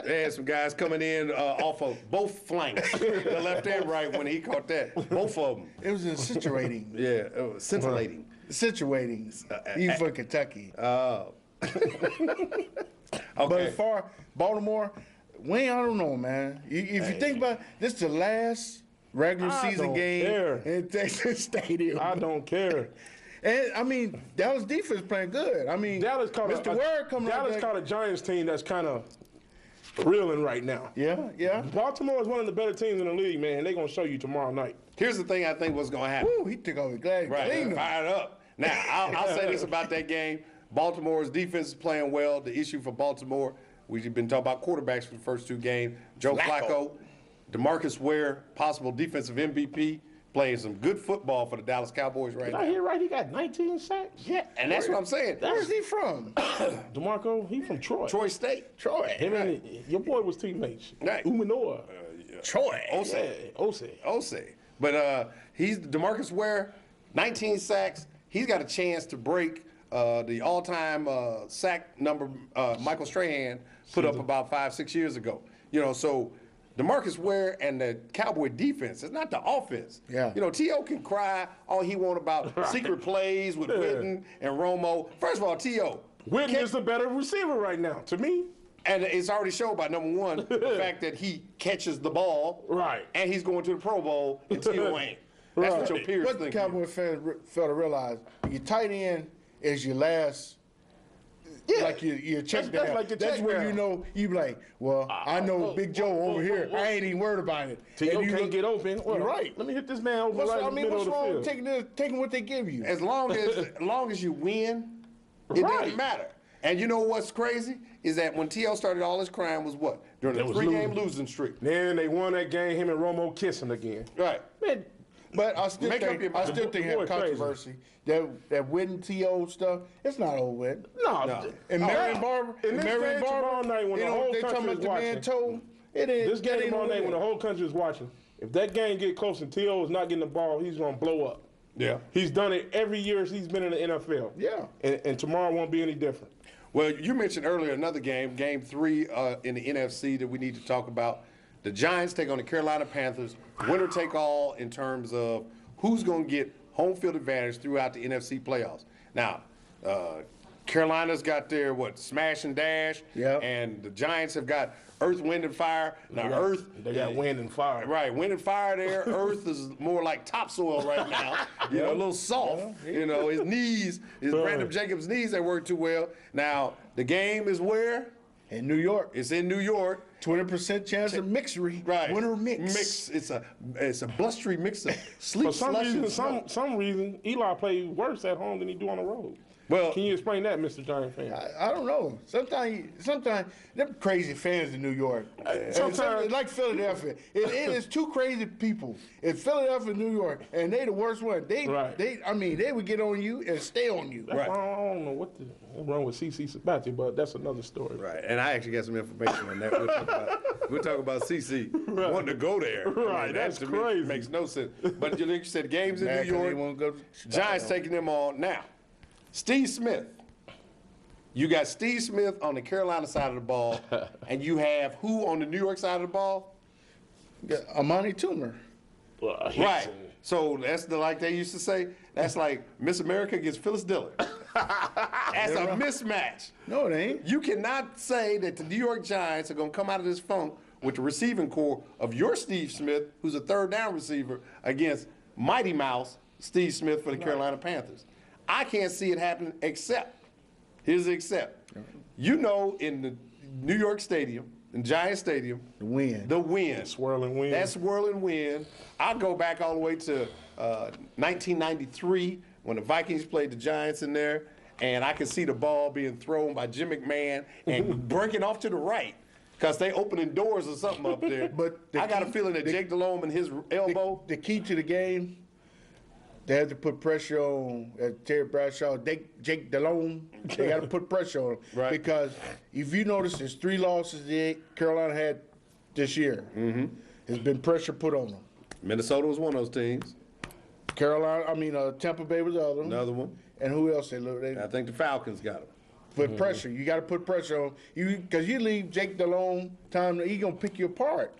They had some guys coming in off of both flanks, the left and right, when he caught that. Both of them. It was insinuating. Yeah, it was scintillating. Situating. Even for Kentucky. Okay. But as far Baltimore, Wayne, I don't know, man. If you think about it, this is the last regular I season don't game care. in Texas Stadium. I don't care. And I mean, Dallas defense playing good. I mean, Dallas caught Mr. Word coming out Dallas there. caught a Giants team that's kind of reeling right now. Yeah. Baltimore is one of the better teams in the league, man. They're going to show you tomorrow night. Here's the thing I think was going to happen. Woo, he took over glad Right, cleaned him. fired up. Now, I'll say this about that game. Baltimore's defense is playing well. The issue for Baltimore, we've been talking about quarterbacks for the first two games. Joe Flacco, DeMarcus Ware, possible defensive MVP, playing some good football for the Dallas Cowboys right Did I now. hear right? He got 19 sacks? Yeah, and that's what I'm saying. Where's he from? DeMarco, he from Troy. Troy State. Troy. Him and your boy was teammates. Right. Umanoa. Troy. Ose. Ose. But he's DeMarcus Ware, 19 sacks. He's got a chance to break the all-time sack number Michael Strahan put up about 5-6 years ago. So DeMarcus Ware and the Cowboy defense, it's not the offense. Yeah. T.O. can cry all he want about secret plays with Witten and Romo. First of all, T.O. Whitney is the better receiver right now, to me. And it's already shown by number one, the fact that he catches the ball. Right. And he's going to the Pro Bowl and T.O. ain't. That's what your peers What the think. Cowboy fans fail to realize, your tight end is your last, like your check That's down. like your That's check where down. you know, you be like, well, I know Big Joe over here. I ain't even worried about it. T.O. And you can't look- get open. Well, You're right. Let me hit this man over What's, right I in the mean, middle what's of the wrong field. with taking what they give you? As long as you win, it Right. doesn't matter. And you know what's crazy is that when T.O. started all his crime was what? During the was 3-game losing streak. Then they won that game, him and Romo kissing again. Right. Man, But I still Make up think your I mind. still think The boy have crazy. controversy. That Witten T.O. stuff, it's not over with. no. And Marion Barber, In this game tomorrow night when the whole they talking country about is the man watching. toe. It is. This that game ain't tomorrow over night when the with. whole country is watching, if that game get close and T.O. is not getting the ball, he's going to blow up. Yeah. He's done it every year he's been in the NFL. Yeah. And tomorrow won't be any different. Well, you mentioned earlier another game, game 3 in the NFC that we need to talk about. The Giants take on the Carolina Panthers. Winner take all in terms of who's going to get home field advantage throughout the NFC playoffs. Now, Carolina's got their, smash and dash. Yeah. And the Giants have got Earth, Wind, and Fire. Now, They got wind and fire. Right, wind and fire there. Earth is more like topsoil right now. A little soft. His knees, Brandon Jacobs' knees, they work too well. Now, the game is where? In New York, It's in New York. 20% chance of mixery. Right. Winter mix. It's a blustery mix of sleep, For some slush, reason, and snow. some reason, Eli plays worse at home than he do on the road. Well- Can you explain that, Mr. Giant fan? I don't know. Sometimes them crazy fans in New York. Sometimes- like Philadelphia. It is two crazy people. It's Philadelphia and New York, and they the worst one. They would get on you and stay on you. That's why I don't know what's wrong with CC Sabathia, but that's another story. Right, and I actually got some information on that. We'll talk about CC wanting to go there. Right, that's that to me crazy. makes no sense. But you said games in Mad New 'cause they York. won't go to Giants taking them on. Now, Steve Smith. You got Steve Smith on the Carolina side of the ball, and you have who on the New York side of the ball? Amani Toomer. Well, Right. So that's like they used to say, that's like Miss America against Phyllis Diller. That's a mismatch. No, it ain't. You cannot say that the New York Giants are going to come out of this funk with the receiving core of your Steve Smith, who's a third down receiver, against Mighty Mouse Steve Smith for the Carolina Panthers. I can't see it happening except, here's the except. You know, in the New York Stadium, in Giant Stadium, The wind. the wind. Swirling wind. That swirling wind. I'll go back all the way to 1993 when the Vikings played the Giants in there, and I could see the ball being thrown by Jim McMahon and breaking off to the right because they opening doors or something up there. But I got a feeling that Jake Delhomme and his elbow. The key to the game, they had to put pressure on Terry Bradshaw, Jake Delhomme. They got to put pressure on him. Right. Because if you notice, there's 3 losses that Carolina had this year. Mm-hmm. There's been pressure put on them. Minnesota was one of those teams. Tampa Bay was the other one. Another one. And who else they look? They I think the Falcons got him. put pressure. You got to put pressure on you because you leave Jake Delhomme time, he gonna pick you apart.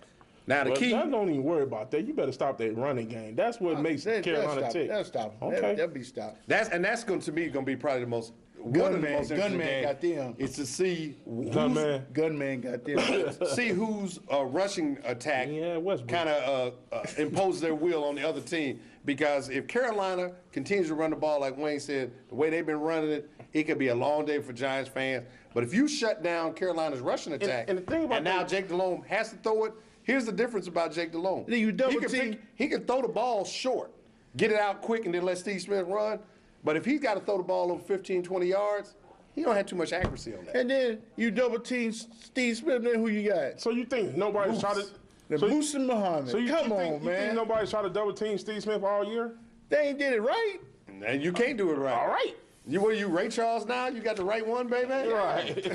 Now the But key. don't even worry about that. You better stop that running game. That's what makes Carolina tick. That'll stop. Okay. That'll be stopped. That's going to be be probably the most one of the most interesting Gunman games got them. is to see Gunman. Gunman got this. see whose rushing attack Yeah, Westbrook. kind of impose their will on the other team. Because if Carolina continues to run the ball like Wayne said, the way they've been running it, it could be a long day for Giants fans. But if you shut down Carolina's rushing attack, and the thing about now that- Jake Delhomme has to throw it, here's the difference about Jake Delhomme. Then you double team- He can throw the ball short, get it out quick, and then let Steve Smith run. But if he's got to throw the ball over 15, 20 yards, he don't have too much accuracy on that. And then you double team Steve Smith. Then who you got? So you think nobody's trying to? The So, Moose and Muhammad. so you Come you on, think, You man. think nobody's trying to double team Steve Smith all year? They ain't did it right. And you can't do it right. All right. You Ray Charles now? You got the right one, baby? Right.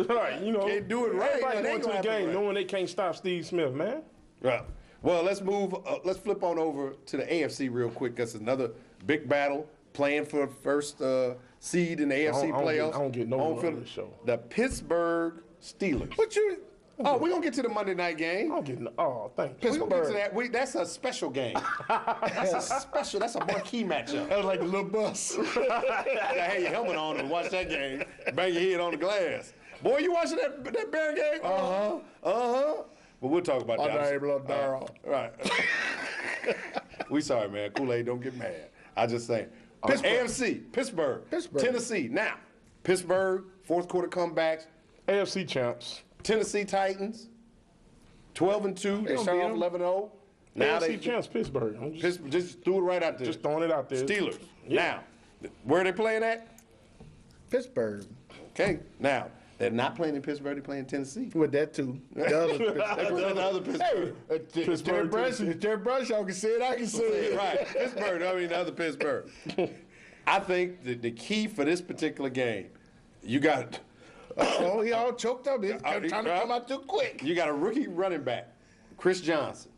Right. You know, Can't do it right, Everybody man. They going to gonna the have to game run. knowing they can't stop Steve Smith, man. Right. Well, let's move. Let's flip on over to the AFC real quick. That's another big battle playing for first seed in the AFC playoffs. I don't get no On love Phil- on this show. The Pittsburgh Steelers. What you? Oh, we're gonna get to the Monday night I game. don't get no. Oh, thank you. We're gonna get to that. That's a special game. That's a marquee matchup. That was like a little bus. You gotta have your helmet on and watch that game. Bang your head on the glass. Boy, you watching that Bear game? But we'll talk about I'm that. not able to darl. Right. We sorry, man. Kool-Aid, don't get mad. I just saying. AFC, Pittsburgh, Tennessee. Now, Pittsburgh, fourth quarter comebacks. AFC champs. Tennessee Titans, 12-2. They gonna start beat off 'em. 11-0. Now AFC champs, Pittsburgh. I'm just threw it right out there. just throwing it out there. Steelers. Yeah. Now, where are they playing at? Pittsburgh. Okay. Now, they're not playing in Pittsburgh. They're playing in Tennessee. With that too. The other They're playing the other Pittsburgh. Pittsburgh, Tennessee. If Terry Bradshaw can say it, I can say it. Right, Pittsburgh. I mean, the other Pittsburgh. I think the key for this particular game, you got Oh, he all choked up. He's trying to right. come out too quick. you got a rookie running back, Chris Johnson,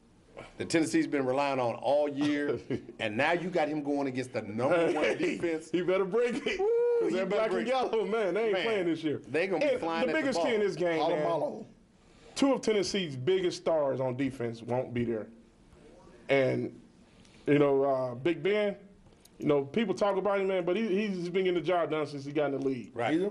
that Tennessee's been relying on all year, and now you got him going against the number one defense. He better break it. Because he they're better black break and it. yellow, man. They ain't Man, playing this year. they gonna be And flying the at the biggest key ball. in this game, man, Malo. two of Tennessee's biggest stars on defense won't be there. And, Big Ben, people talk about him, man, but he's been getting the job done since he got in the league. Right. He's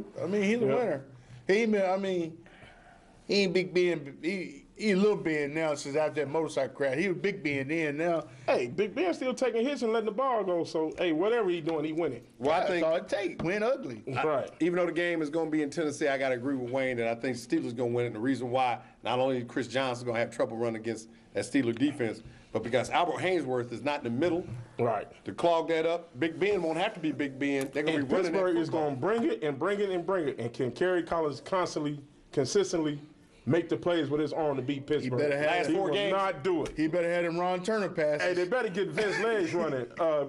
a winner. He ain't Big Ben. He a little Ben now since after that motorcycle crash. He was Big Ben then. Now Hey, Big Ben still taking hits and letting the ball go. So, hey, whatever he's doing, he winning. Well, I that's think all it take. Win ugly. Right. even though the game is going to be in Tennessee, I got to agree with Wayne that I think Steelers going to win it. And the reason why, not only is Chris Johnson going to have trouble running against that Steeler defense, but because Albert Hainsworth is not in the middle Right. to clog that up. Big Ben won't have to be Big Ben. They're going to And be running Pittsburgh that is football. going to bring it and bring it and bring it. And can Kerry Collins consistently make the plays with his arm to beat Pittsburgh? better have Last he four will games. not do it. He better have them Ron Turner passes. Hey, they better get Vince legs running,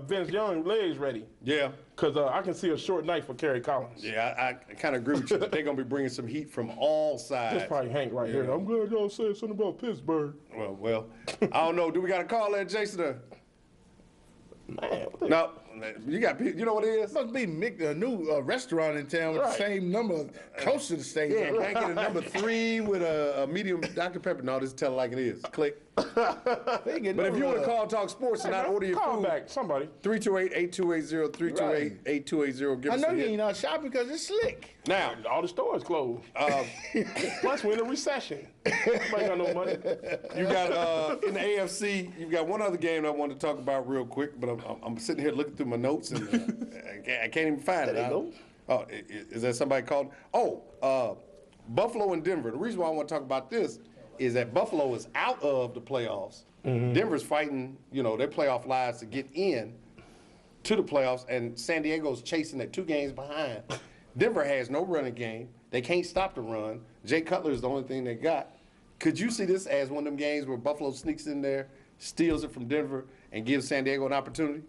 Vince Young legs ready. Yeah. Because I can see a short night for Kerry Collins. Yeah, I kind of agree with you. They're going to be bringing some heat from all sides. That's probably Hank right here. I'm glad y'all said something about Pittsburgh. Well, I don't know. Do we got a call there, Jason? Man, what the- No. You got people. You know what it is? Must be a new restaurant in town with Right. the same number close to the stadium. Yeah, can I get a number 3 with a medium Dr. Pepper? No, just tell it like it is. Click. But if you want to call Talk Sports and not order your call food, back, somebody. 328-8280, 328-8280. Give I us know a you hit. ain't out shopping because it's slick. Now, All the stores closed. Plus, we're in a recession. Nobody got no money. you got in the AFC, you've got one other game I wanted to talk about real quick, but I'm sitting here looking through through my notes and I can't even find it. There you go. Oh, is there somebody called? Oh, Buffalo and Denver. The reason why I want to talk about this is that Buffalo is out of the playoffs. Denver's fighting, their playoff lives to get in to the playoffs, and San Diego's chasing at 2 games behind. Denver has no running game. They can't stop the run. Jay Cutler is the only thing they got. Could you see this as one of them games where Buffalo sneaks in there, steals it from Denver, and gives San Diego an opportunity?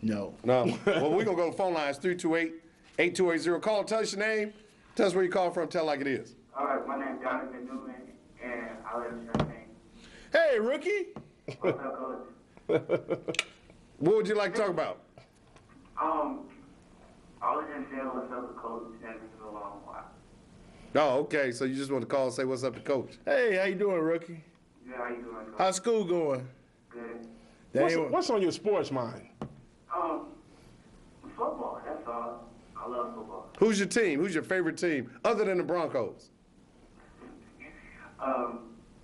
No. No. Well, we're going to go to phone lines, 328-8280. Call and tell us your name. Tell us where you call from. Tell it like it is. All right, my name's Jonathan Newman, and I live in Champaign. Hey, rookie. What's up, Coach? What would you like to talk about? I was just saying what's up to Coach. It's been a long while. Oh, okay. So you just want to call and say what's up to Coach. Hey, how you doing, rookie? Good, how you doing, Coach? How's school going? Good. What's on your sports mind? Football, that's all. I love football. Who's your team? Who's your favorite team other than the Broncos?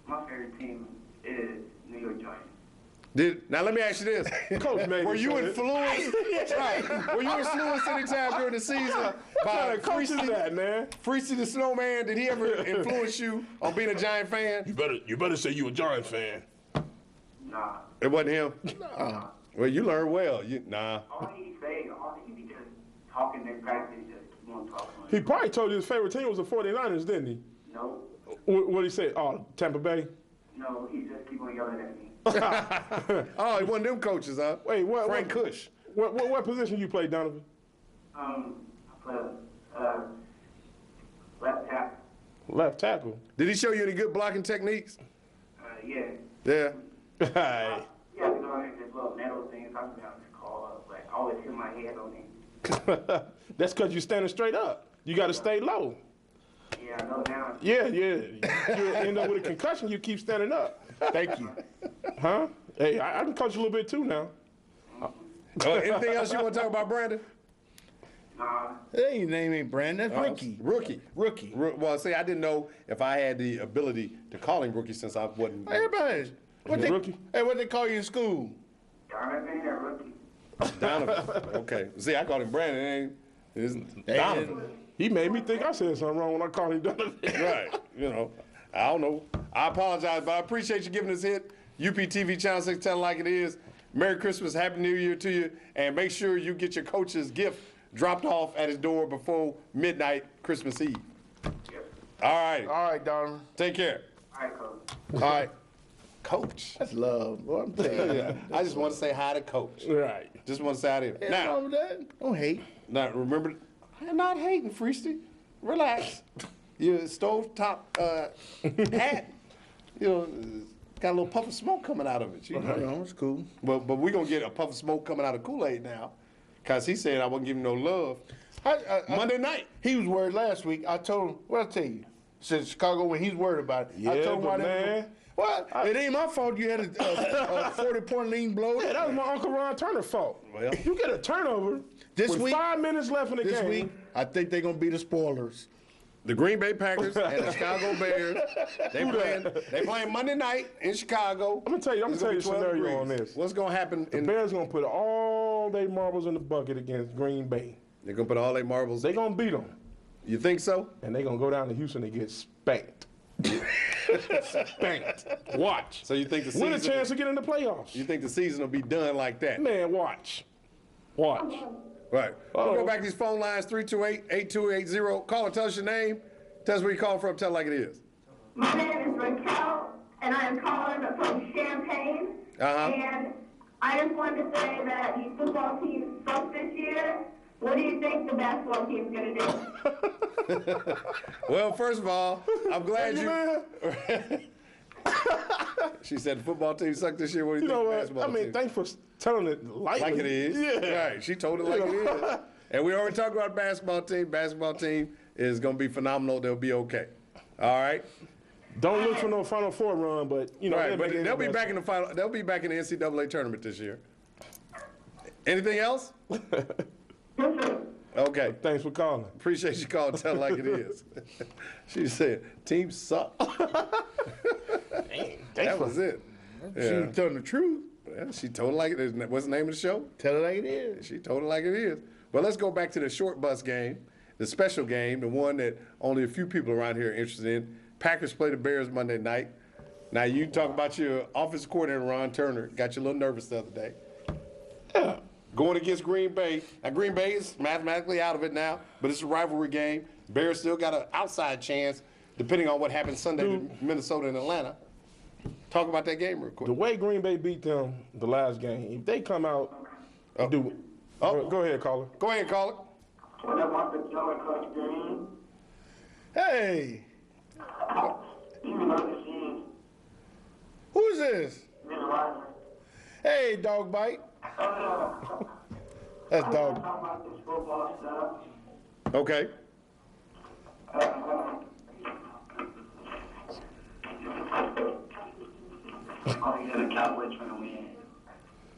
My favorite team is New York Giants. Now let me ask you this. Coach made Were me you say it. influenced? Right. Were you influenced anytime during the season What by kind of coach is Freesty, that, man? Freesty the Snowman? Did he ever influence you on being a Giant fan? You better say you a Giants fan. Nah. It wasn't him? Well, you learned well. Nah. All he be just talking in practice, just keep on talking. He probably told you his favorite team was the 49ers, didn't he? No, What did he say? Oh, Tampa Bay? no, he just keep on yelling at me. Oh, he wasn't them coaches, huh? Wait, what? Frank Kush. What position you play, Donovan? I play left tackle. Left tackle. Did he show you any good blocking techniques? Yeah. Yeah. Hey. You have to go in this little metal thing. Sometimes I call up. Like, I always hit my head on it. That's because you're standing straight up. You got to stay low. Yeah, I know now. Yeah. You end up with a concussion, you keep standing up. Thank you. Huh? Hey, I can coach a little bit too now. Anything else you want to talk about, Brandon? Nah. Hey, your name ain't Brandon. That's Ricky. Rookie. Rookie. Well, see, I didn't know if I had the ability to call him rookie since I wasn't. Everybody. Rookie? Hey, what they call you in school? Jonathan or rookie? Donovan. Okay. See, I called him Brandon. It's Donovan. He made me think I said something wrong when I called him Donovan. Right. I don't know. I apologize, but I appreciate you giving us a hit. UPTV Channel 6, tell it like it is. Merry Christmas, Happy New Year to you, and make sure you get your coach's gift dropped off at his door before midnight Christmas Eve. All right. All right, Donovan. Take care. All right, Coach. All right. Coach. That's love. Boy, I'm telling you. Yeah. I just want to say hi to Coach. Right. Just want to say hi to him. What's Now, wrong with that? Don't hate. remember, I'm not hating, Freesty. Relax. Your stovetop hat, got a little puff of smoke coming out of it. It's cool. But we're going to get a puff of smoke coming out of Kool-Aid now, because he said I wasn't giving no love. Monday night. He was worried last week. I told him, what I tell you? Said Chicago when he's worried about it. I Yeah, told him but why they- man. What? It ain't my fault you had a 40-point lean blow. Hey, that was my Uncle Ron Turner's fault. Well. You get a turnover This with week- 5 minutes left in the This game. week, I think they're going to be the spoilers. The Green Bay Packers and the Chicago Bears, they playing Monday night in Chicago. I'm gonna tell you It's the gonna be 12 scenario on degrees. this. What's going to happen? The Bears gonna put all their marbles in the bucket against Green Bay. They're going to put all their marbles. They gonna beat them, You think so? and they gonna go down to Houston and get spanked. Spanked. Watch. So you think the Win a season? chance to get in the playoffs. You think the season will be done like that? Man, watch. Watch. Right. We'll Uh-oh. go back to these phone lines, 328-8280. Call and tell us your name. Tell us where you call from. Tell it like it is. My name is Raquel, and I am calling from Champaign. Uh-huh. And I just wanted to say that the football team sucks this year. What do you think the basketball team's going to do? Well, first of all, I'm glad Hey, you. man. She said the football team sucked this year. What do you You know think? what? Basketball I mean, team? thanks for telling it lightly. Like it is. Yeah. Right. She told it like it is. And we already talked about basketball team. Basketball team is going to be phenomenal. They'll be okay. All right. Don't look for no Final Four run, but Right. But make it they'll be better. back in the final. They'll be back in the NCAA tournament this year. Anything else? Okay. Thanks for calling. Appreciate you calling. Tell it like it is. She said, "Teams suck." Thanks That for- was it. She Yeah. was telling the truth. Well, she told it like it is. What's the name of the show? Tell it like it is. She told it like it is. But let's go back to the short bus game, the special game, the one that only a few people around here are interested in. Packers play the Bears Monday night. Now, you talk about your offensive coordinator, Ron Turner. Got you a little nervous the other day. Yeah. Going against Green Bay. Now, Green Bay is mathematically out of it now, but it's a rivalry game. Bears still got an outside chance, depending on what happens Sunday to Minnesota and Atlanta. Talk about that game real quick. The way Green Bay beat them the last game, if they come out and do go ahead, caller. Go ahead, call it. What up, my big dog, Coach Green? Hey, Even though the scenes, who's this? been rising. Hey, Dog Bite. That's Dog. Talk about this football stuff. Okay. Oh, yeah, the Cowboys gonna win.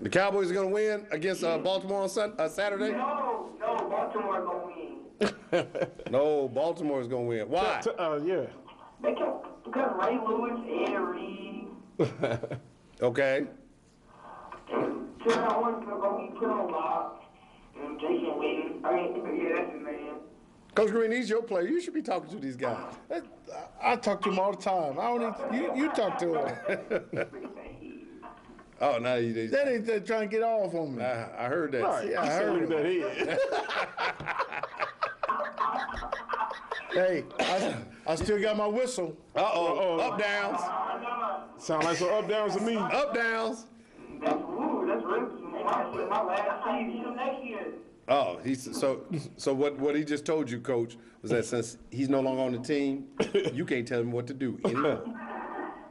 The Cowboys are going to win against Baltimore on Saturday? No, Baltimore gonna win. No, Baltimore is going to win. Why? Yeah. Because Ray Lewis, Ed Reed, Okay. Terrell Owens gonna be put on lock, and Jason Witten. Yeah, that's his man. Coach Green, he's your player. You should be talking to these guys. I talk to him all the time. I don't need, you talk to him. Oh, now you That ain't that trying to get off on me. I heard that. Right. Yeah, I heard Look at that head. Hey, I still got my whistle. Uh-oh. Up, downs. Sound like some up downs to me. Up, downs. That's my last season next year. Oh, so what he just told you, Coach, was that since he's no longer on the team, you can't tell him what to do anymore.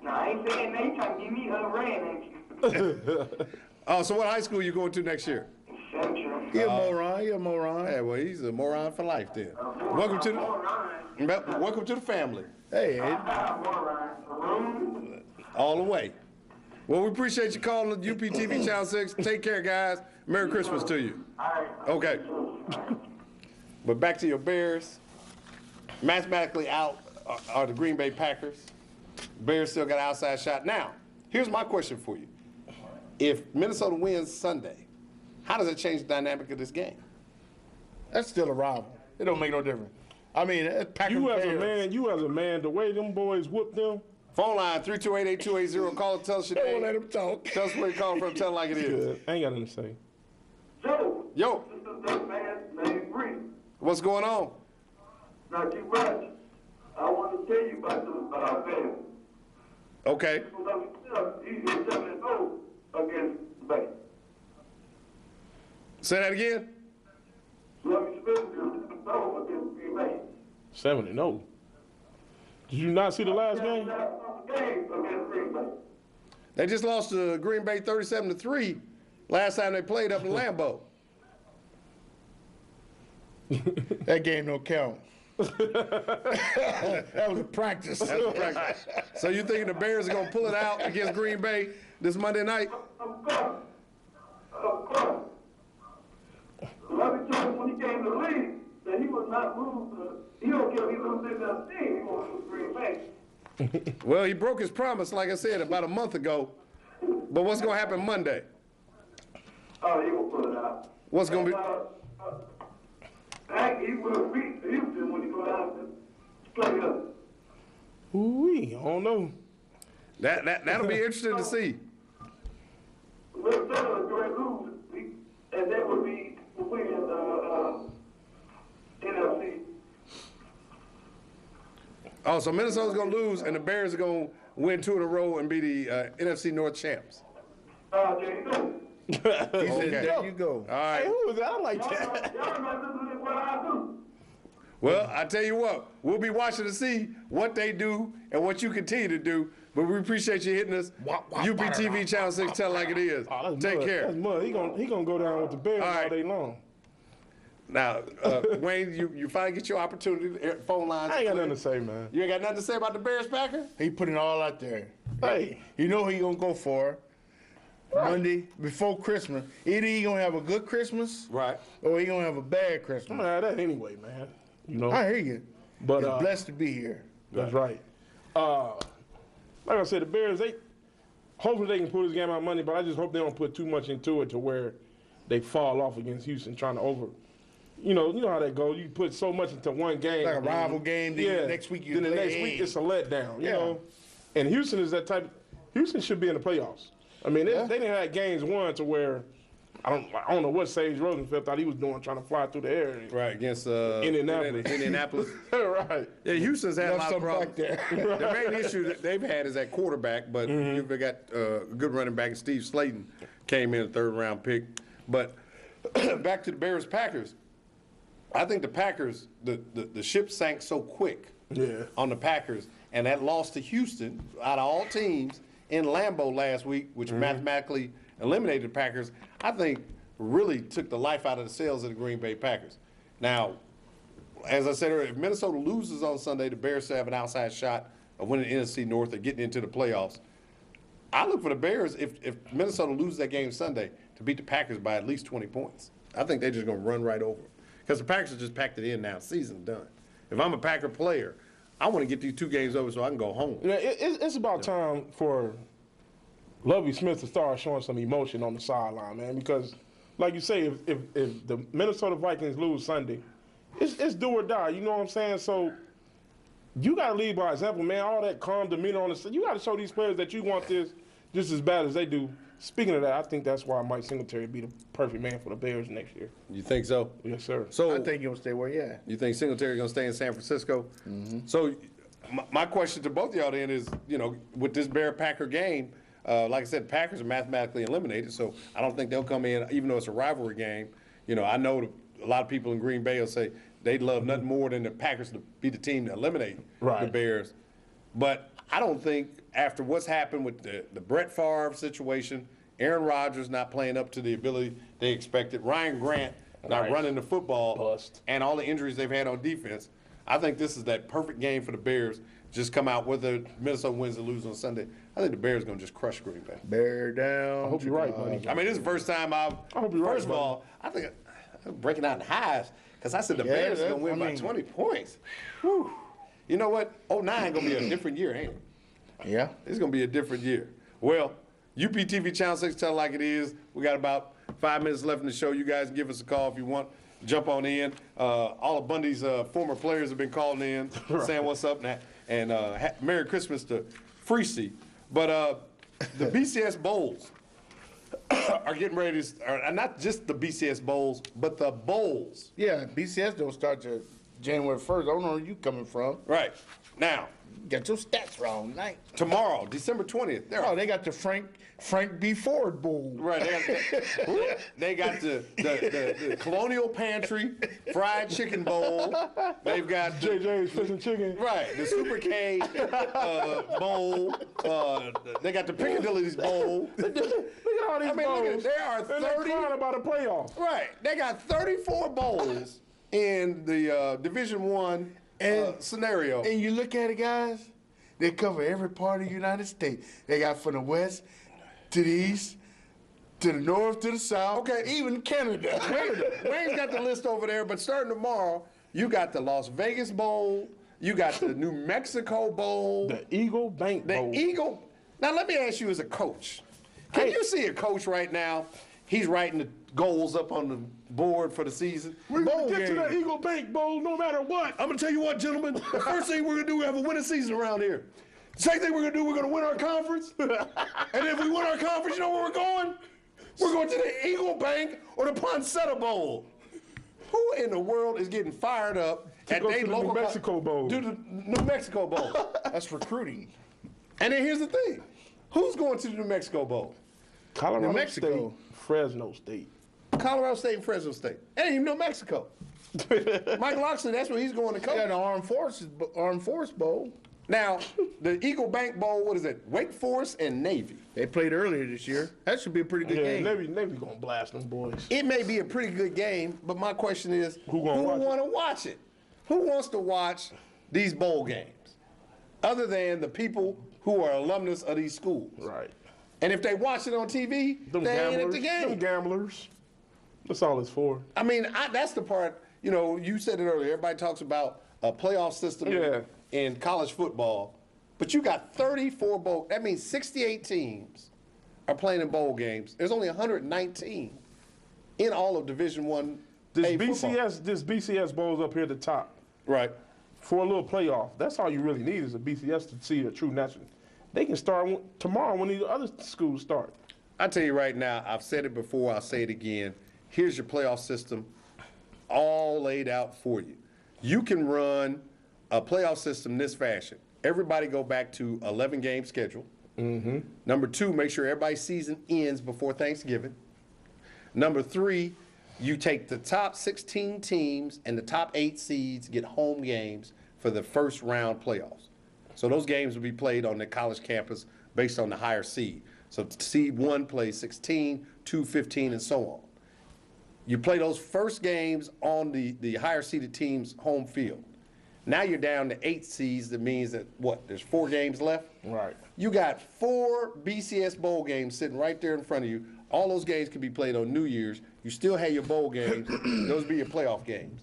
No, I ain't saying they trying to give me a red next year. Oh, so what high school you going to next year? Central. You're a moron. You're a moron. Yeah, well, he's a moron for life then. Welcome to the family. Hey, All the way. Well, we appreciate you calling the UPTV Channel 6. Take care, guys. Merry Christmas to you. Okay. But back to your Bears. Mathematically out are the Green Bay Packers. Bears still got an outside shot. Now, here's my question for you. If Minnesota wins Sunday, how does it change the dynamic of this game? that's still a rival. It don't make no difference. I mean, Packers. You as a man, the way them boys whooped them. Phone line 328-8280. Call and tell us your Don't name. let him talk. Tell us where you're calling from. Tell it like it is. Good. I ain't got nothing to say. Joe, Yo, this is man named Bree. what's going on? Now, keep watching. I want to tell you about the Bears. Okay. He's 7-0 against the Bay. Say that again. Lovey Smith is 7-0 against Green Bay. 7-0. Did you not see the last game? Game against Green Bay. They just lost to Green Bay 37-3 last time they played up in Lambeau. That game don't count. That was a practice. That's a practice. So you thinking the Bears are gonna pull it out against Green Bay this Monday night? Of course. Lovey told him when he came to the league that he would not lose. He don't care if he loses another team. He won't lose Green Bay. Well, he broke his promise, like I said, about a month ago. But what's gonna happen Monday? Oh, he will pull it out. What's gonna be? He will beat Houston when he go down to play us. Ooh-wee, I don't know. That'll be interesting to see. Minnesota is going to lose, and that would be the win NFC. Oh, so Minnesota's gonna lose, and the Bears are gonna win 2 in a row and be the NFC North champs. There you go. He said, Okay. there you go. All right. Hey, who was that? I like that. Y'all know this is what I do. Well, I tell you what, we'll be watching to see what they do and what you continue to do. But we appreciate you hitting us. UPTV Channel 6, tell it like it is. Oh, that's Take mud. care. That's mud. He gonna go down with the Bears All right. all day long. Now, Wayne, you finally get your opportunity. Phone lines. I ain't got nothing to say, man. You ain't got nothing to say about the Bears Packers? He put it all out there. Hey, You know who he gonna go for Monday before Christmas. Either he gonna have a good Christmas Right. or he gonna have a bad I'm Christmas. gonna have that anyway, man. You know. I hear you. But It's blessed to be here. that's right. Like I said, the Bears, hopefully they can pull this game out of money, but I just hope they don't put too much into it to where they fall off against Houston trying to over. You know how that goes. You put so much into one game. Like a rival game, then the next week then the next week it's a letdown. You Yeah. know, and Houston is that type. Houston should be in the playoffs. I mean, they didn't have games won to where I don't know what Sage Rosenfeld thought he was doing, trying to fly through the air. Right, against Indianapolis. Indianapolis. Right. Yeah, Houston's had a Left lot of some problems. back there. The main issue that they've had is at quarterback, but you've got a good running back. Steve Slayton came in a third-round pick. But back to the Bears-Packers. I think the Packers, the ship sank so quick on the Packers, and that loss to Houston out of all teams in Lambeau last week, which mathematically eliminated the Packers, I think really took the life out of the sails of the Green Bay Packers. Now, as I said earlier, if Minnesota loses on Sunday, the Bears still have an outside shot of winning the NFC North or getting into the playoffs. I look for the Bears, if Minnesota loses that game Sunday, to beat the Packers by at least 20 points. I think they're just going to run right over them. Because the Packers have just packed it in now. Season's done. If I'm a Packer player, I want to get these 2 games over so I can go home. Yeah, it's about time for Lovie Smith to start showing some emotion on the sideline, man. Because, like you say, if the Minnesota Vikings lose Sunday, it's do or die. You know what I'm saying? So you got to lead by example, man. All that calm demeanor on the you got to show these players that you want this just as bad as they do. Speaking of that, I think that's why Mike Singletary be the perfect man for the Bears next year. You think so? Yes, sir. So I think he'll stay where he at. you think Singletary going to stay in San Francisco? So my question to both of y'all then is, with this Bear-Packer game, like I said, Packers are mathematically eliminated, so I don't think they'll come in, even though it's a rivalry game. I know a lot of people in Green Bay will say they'd love nothing more than the Packers to be the team to eliminate the Bears. But I don't think after what's happened with the Brett Favre situation, Aaron Rodgers not playing up to the ability they expected, Ryan Grant not running the football, and all the injuries they've had on defense, I think this is that perfect game for the Bears. Just come out whether Minnesota wins or loses on Sunday. I think the Bears are going to just crush Green Bay. Bear down. I hope you're right, buddy. I mean, this is the first time I hope you're right, first of all, I think I'm breaking out in highs because I said the Bears are going to win by 20 points. Whew. You know what? 09 going to be a different year, ain't it? Yeah. It's going to be a different year. Well, UPTV Channel 6, tell it like it is. We got about 5 minutes left in the show. You guys can give us a call if you want. Jump on in. All of Bundy's former players have been calling in, saying what's up, and Merry Christmas to Freesey. But the BCS Bowls are getting ready to, not just the BCS Bowls, but the Bowls. Yeah, BCS don't start till January 1st. I don't know where you coming from. Right. Now, Got your stats wrong, night. tomorrow, December 20th. Oh, they got the Frank B. Ford Bowl. Right, they got the Colonial Pantry Fried Chicken Bowl. They've got JJ's Fish and Chicken. right the Super K Bowl. They got the Piccadilly's Bowl. Look at all these I mean, bowls. look at there are And they're 30. crying about a playoff. Right, they got 34 bowls in the Division One scenario. And you look at it, guys, they cover every part of the United States. They got from the west to the east, to the north, to the south, Okay. even Canada. Wayne's got the list over there, but starting tomorrow, you got the Las Vegas Bowl, you got the New Mexico Bowl, The Eagle Bank Bowl. the Eagle. Now, let me ask you as a coach. Can you see a coach right now? He's writing the goals up on the board for the season. We're Bowl going to get to game. the Eagle Bank Bowl no matter what. I'm going to tell you what, gentlemen. The first thing we're going to do, we have a winning season around here. The second thing we're going to do, we're going to win our conference. And if we win our conference, you know where we're going? We're going to the Eagle Bank or the Poinsettia Bowl. Who in the world is getting fired up at go their to the local New Mexico Bowl. Do the New Mexico Bowl. That's recruiting. And then here's the thing. Who's going to the New Mexico Bowl? Colorado New Mexico. State, Fresno State. Colorado State and Fresno State. Ain't even New Mexico. Mike Loxley, that's where he's going to They coach. got the Armed Force Bowl. Now, the Eagle Bank Bowl, what is it? Wake Forest and Navy. They played earlier this year. That should be a pretty good Yeah, game. Navy gonna blast them boys. It may be a pretty good game, but my question is, Who gonna watch it? want to watch it? Who wants to watch these bowl games? Other than the people who are alumnus of these schools. Right. And if they watch it on TV, Them they ain't at gamblers. the Them game. gamblers. That's all it's for. I mean, that's the part, you said it earlier. Everybody talks about a playoff system Yeah. in college football. But you got 34 bowl. That means 68 teams are playing in bowl games. There's only 119 in all of Division I. This BCS bowl's up here at the top Right. for a little playoff. That's all you really need is a BCS to see a true national. They can start tomorrow when the other schools start. I tell you right now, I've said it before, I'll say it again. Here's your playoff system all laid out for you. You can run a playoff system this fashion. Everybody go back to 11-game schedule. Number 2, make sure everybody's season ends before Thanksgiving. Number 3, you take the top 16 teams and the top 8 seeds get home games for the first round playoffs. So those games will be played on the college campus based on the higher seed. So seed 1 plays 16, 2, 15, and so on. You play those first games on the higher seeded team's home field. Now you're down to 8 seeds. That means that, what, there's 4 games left? Right. You got 4 BCS bowl games sitting right there in front of you. All those games can be played on New Year's. You still have your bowl games. Those be your playoff games.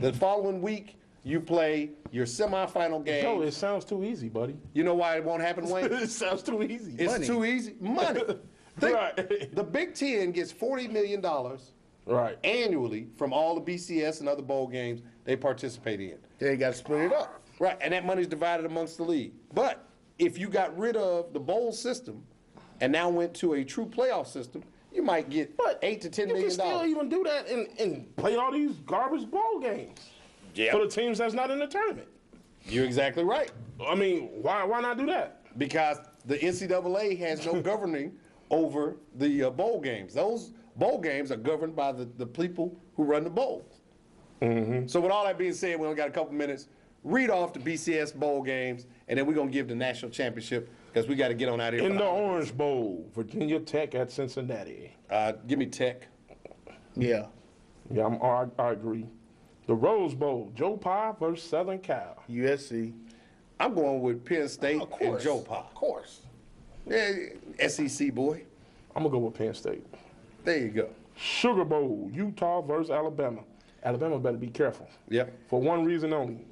The following week, you play your semifinal game. Yo, it sounds too easy, buddy. You know why it won't happen, Wayne? It sounds too easy. It's too easy. Money. Right. The Big Ten gets $40 million Right. annually from all the BCS and other bowl games they participate in. They got to split it up. Right, and that money's divided amongst the league. But if you got rid of the bowl system and now went to a true playoff system, you might get $8 to $10 You million. can still even do that and play all these garbage bowl games Yeah, for the teams that's not in the tournament. you're exactly right. I mean, why not do that? Because the NCAA has no governing over the bowl games. Those bowl games are governed by the people who run the bowls. So with all that being said, we only got a couple minutes. Read off the BCS bowl games, and then we're going to give the national championship because we got to get on out of here. In the Orange Bowl, Virginia Tech at Cincinnati. Give me Tech. Yeah. Yeah, I agree. The Rose Bowl, Joe Pa versus Southern Cal. USC. I'm going with Penn State Of and course. Joe Pa. Of course. Yeah, SEC boy. I'm going to go with Penn State. There you go. Sugar Bowl, Utah versus Alabama. Alabama better be careful. Yep, For one reason only.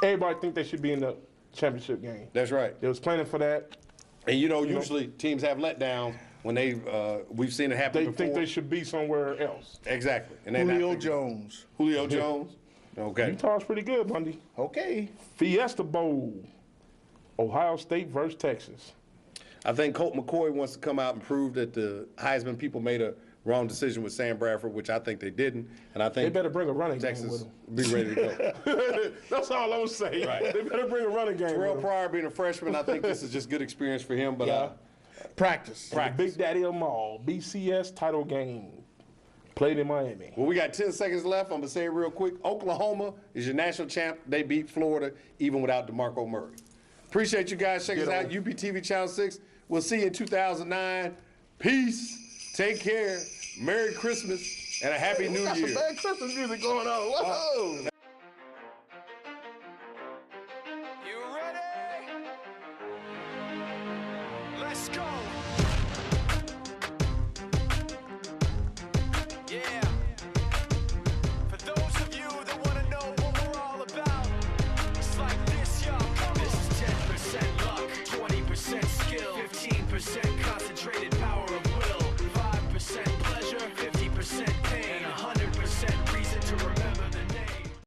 Everybody think they should be in the championship game. that's right. They was planning for that. And usually teams have letdowns when we've seen it happen They before. think they should be somewhere else. Exactly. And they're not Julio thinking- Jones. Julio Jones. Okay. Utah's pretty good, Bundy. Okay. Fiesta Bowl, Ohio State versus Texas. I think Colt McCoy wants to come out and prove that the Heisman people made a wrong decision with Sam Bradford, which I think they didn't. And I They think better bring a running game Texas with them. be ready to go. That's all I'm saying. Right. They better bring a running game Terrell with them. Pryor being a freshman, I think this is just good experience for him. But Yeah. Practice. The Big Daddy of them all, BCS title game, played in Miami. well, we got 10 seconds left. I'm going to say it real quick. Oklahoma is your national champ. They beat Florida even without DeMarco Murray. Appreciate you guys. Check us out. UPTV Channel 6. We'll see you in 2009. Peace. Take care. Merry Christmas and a Happy New Got Year. some bad Christmas music going on. Whoa. You ready? Let's go.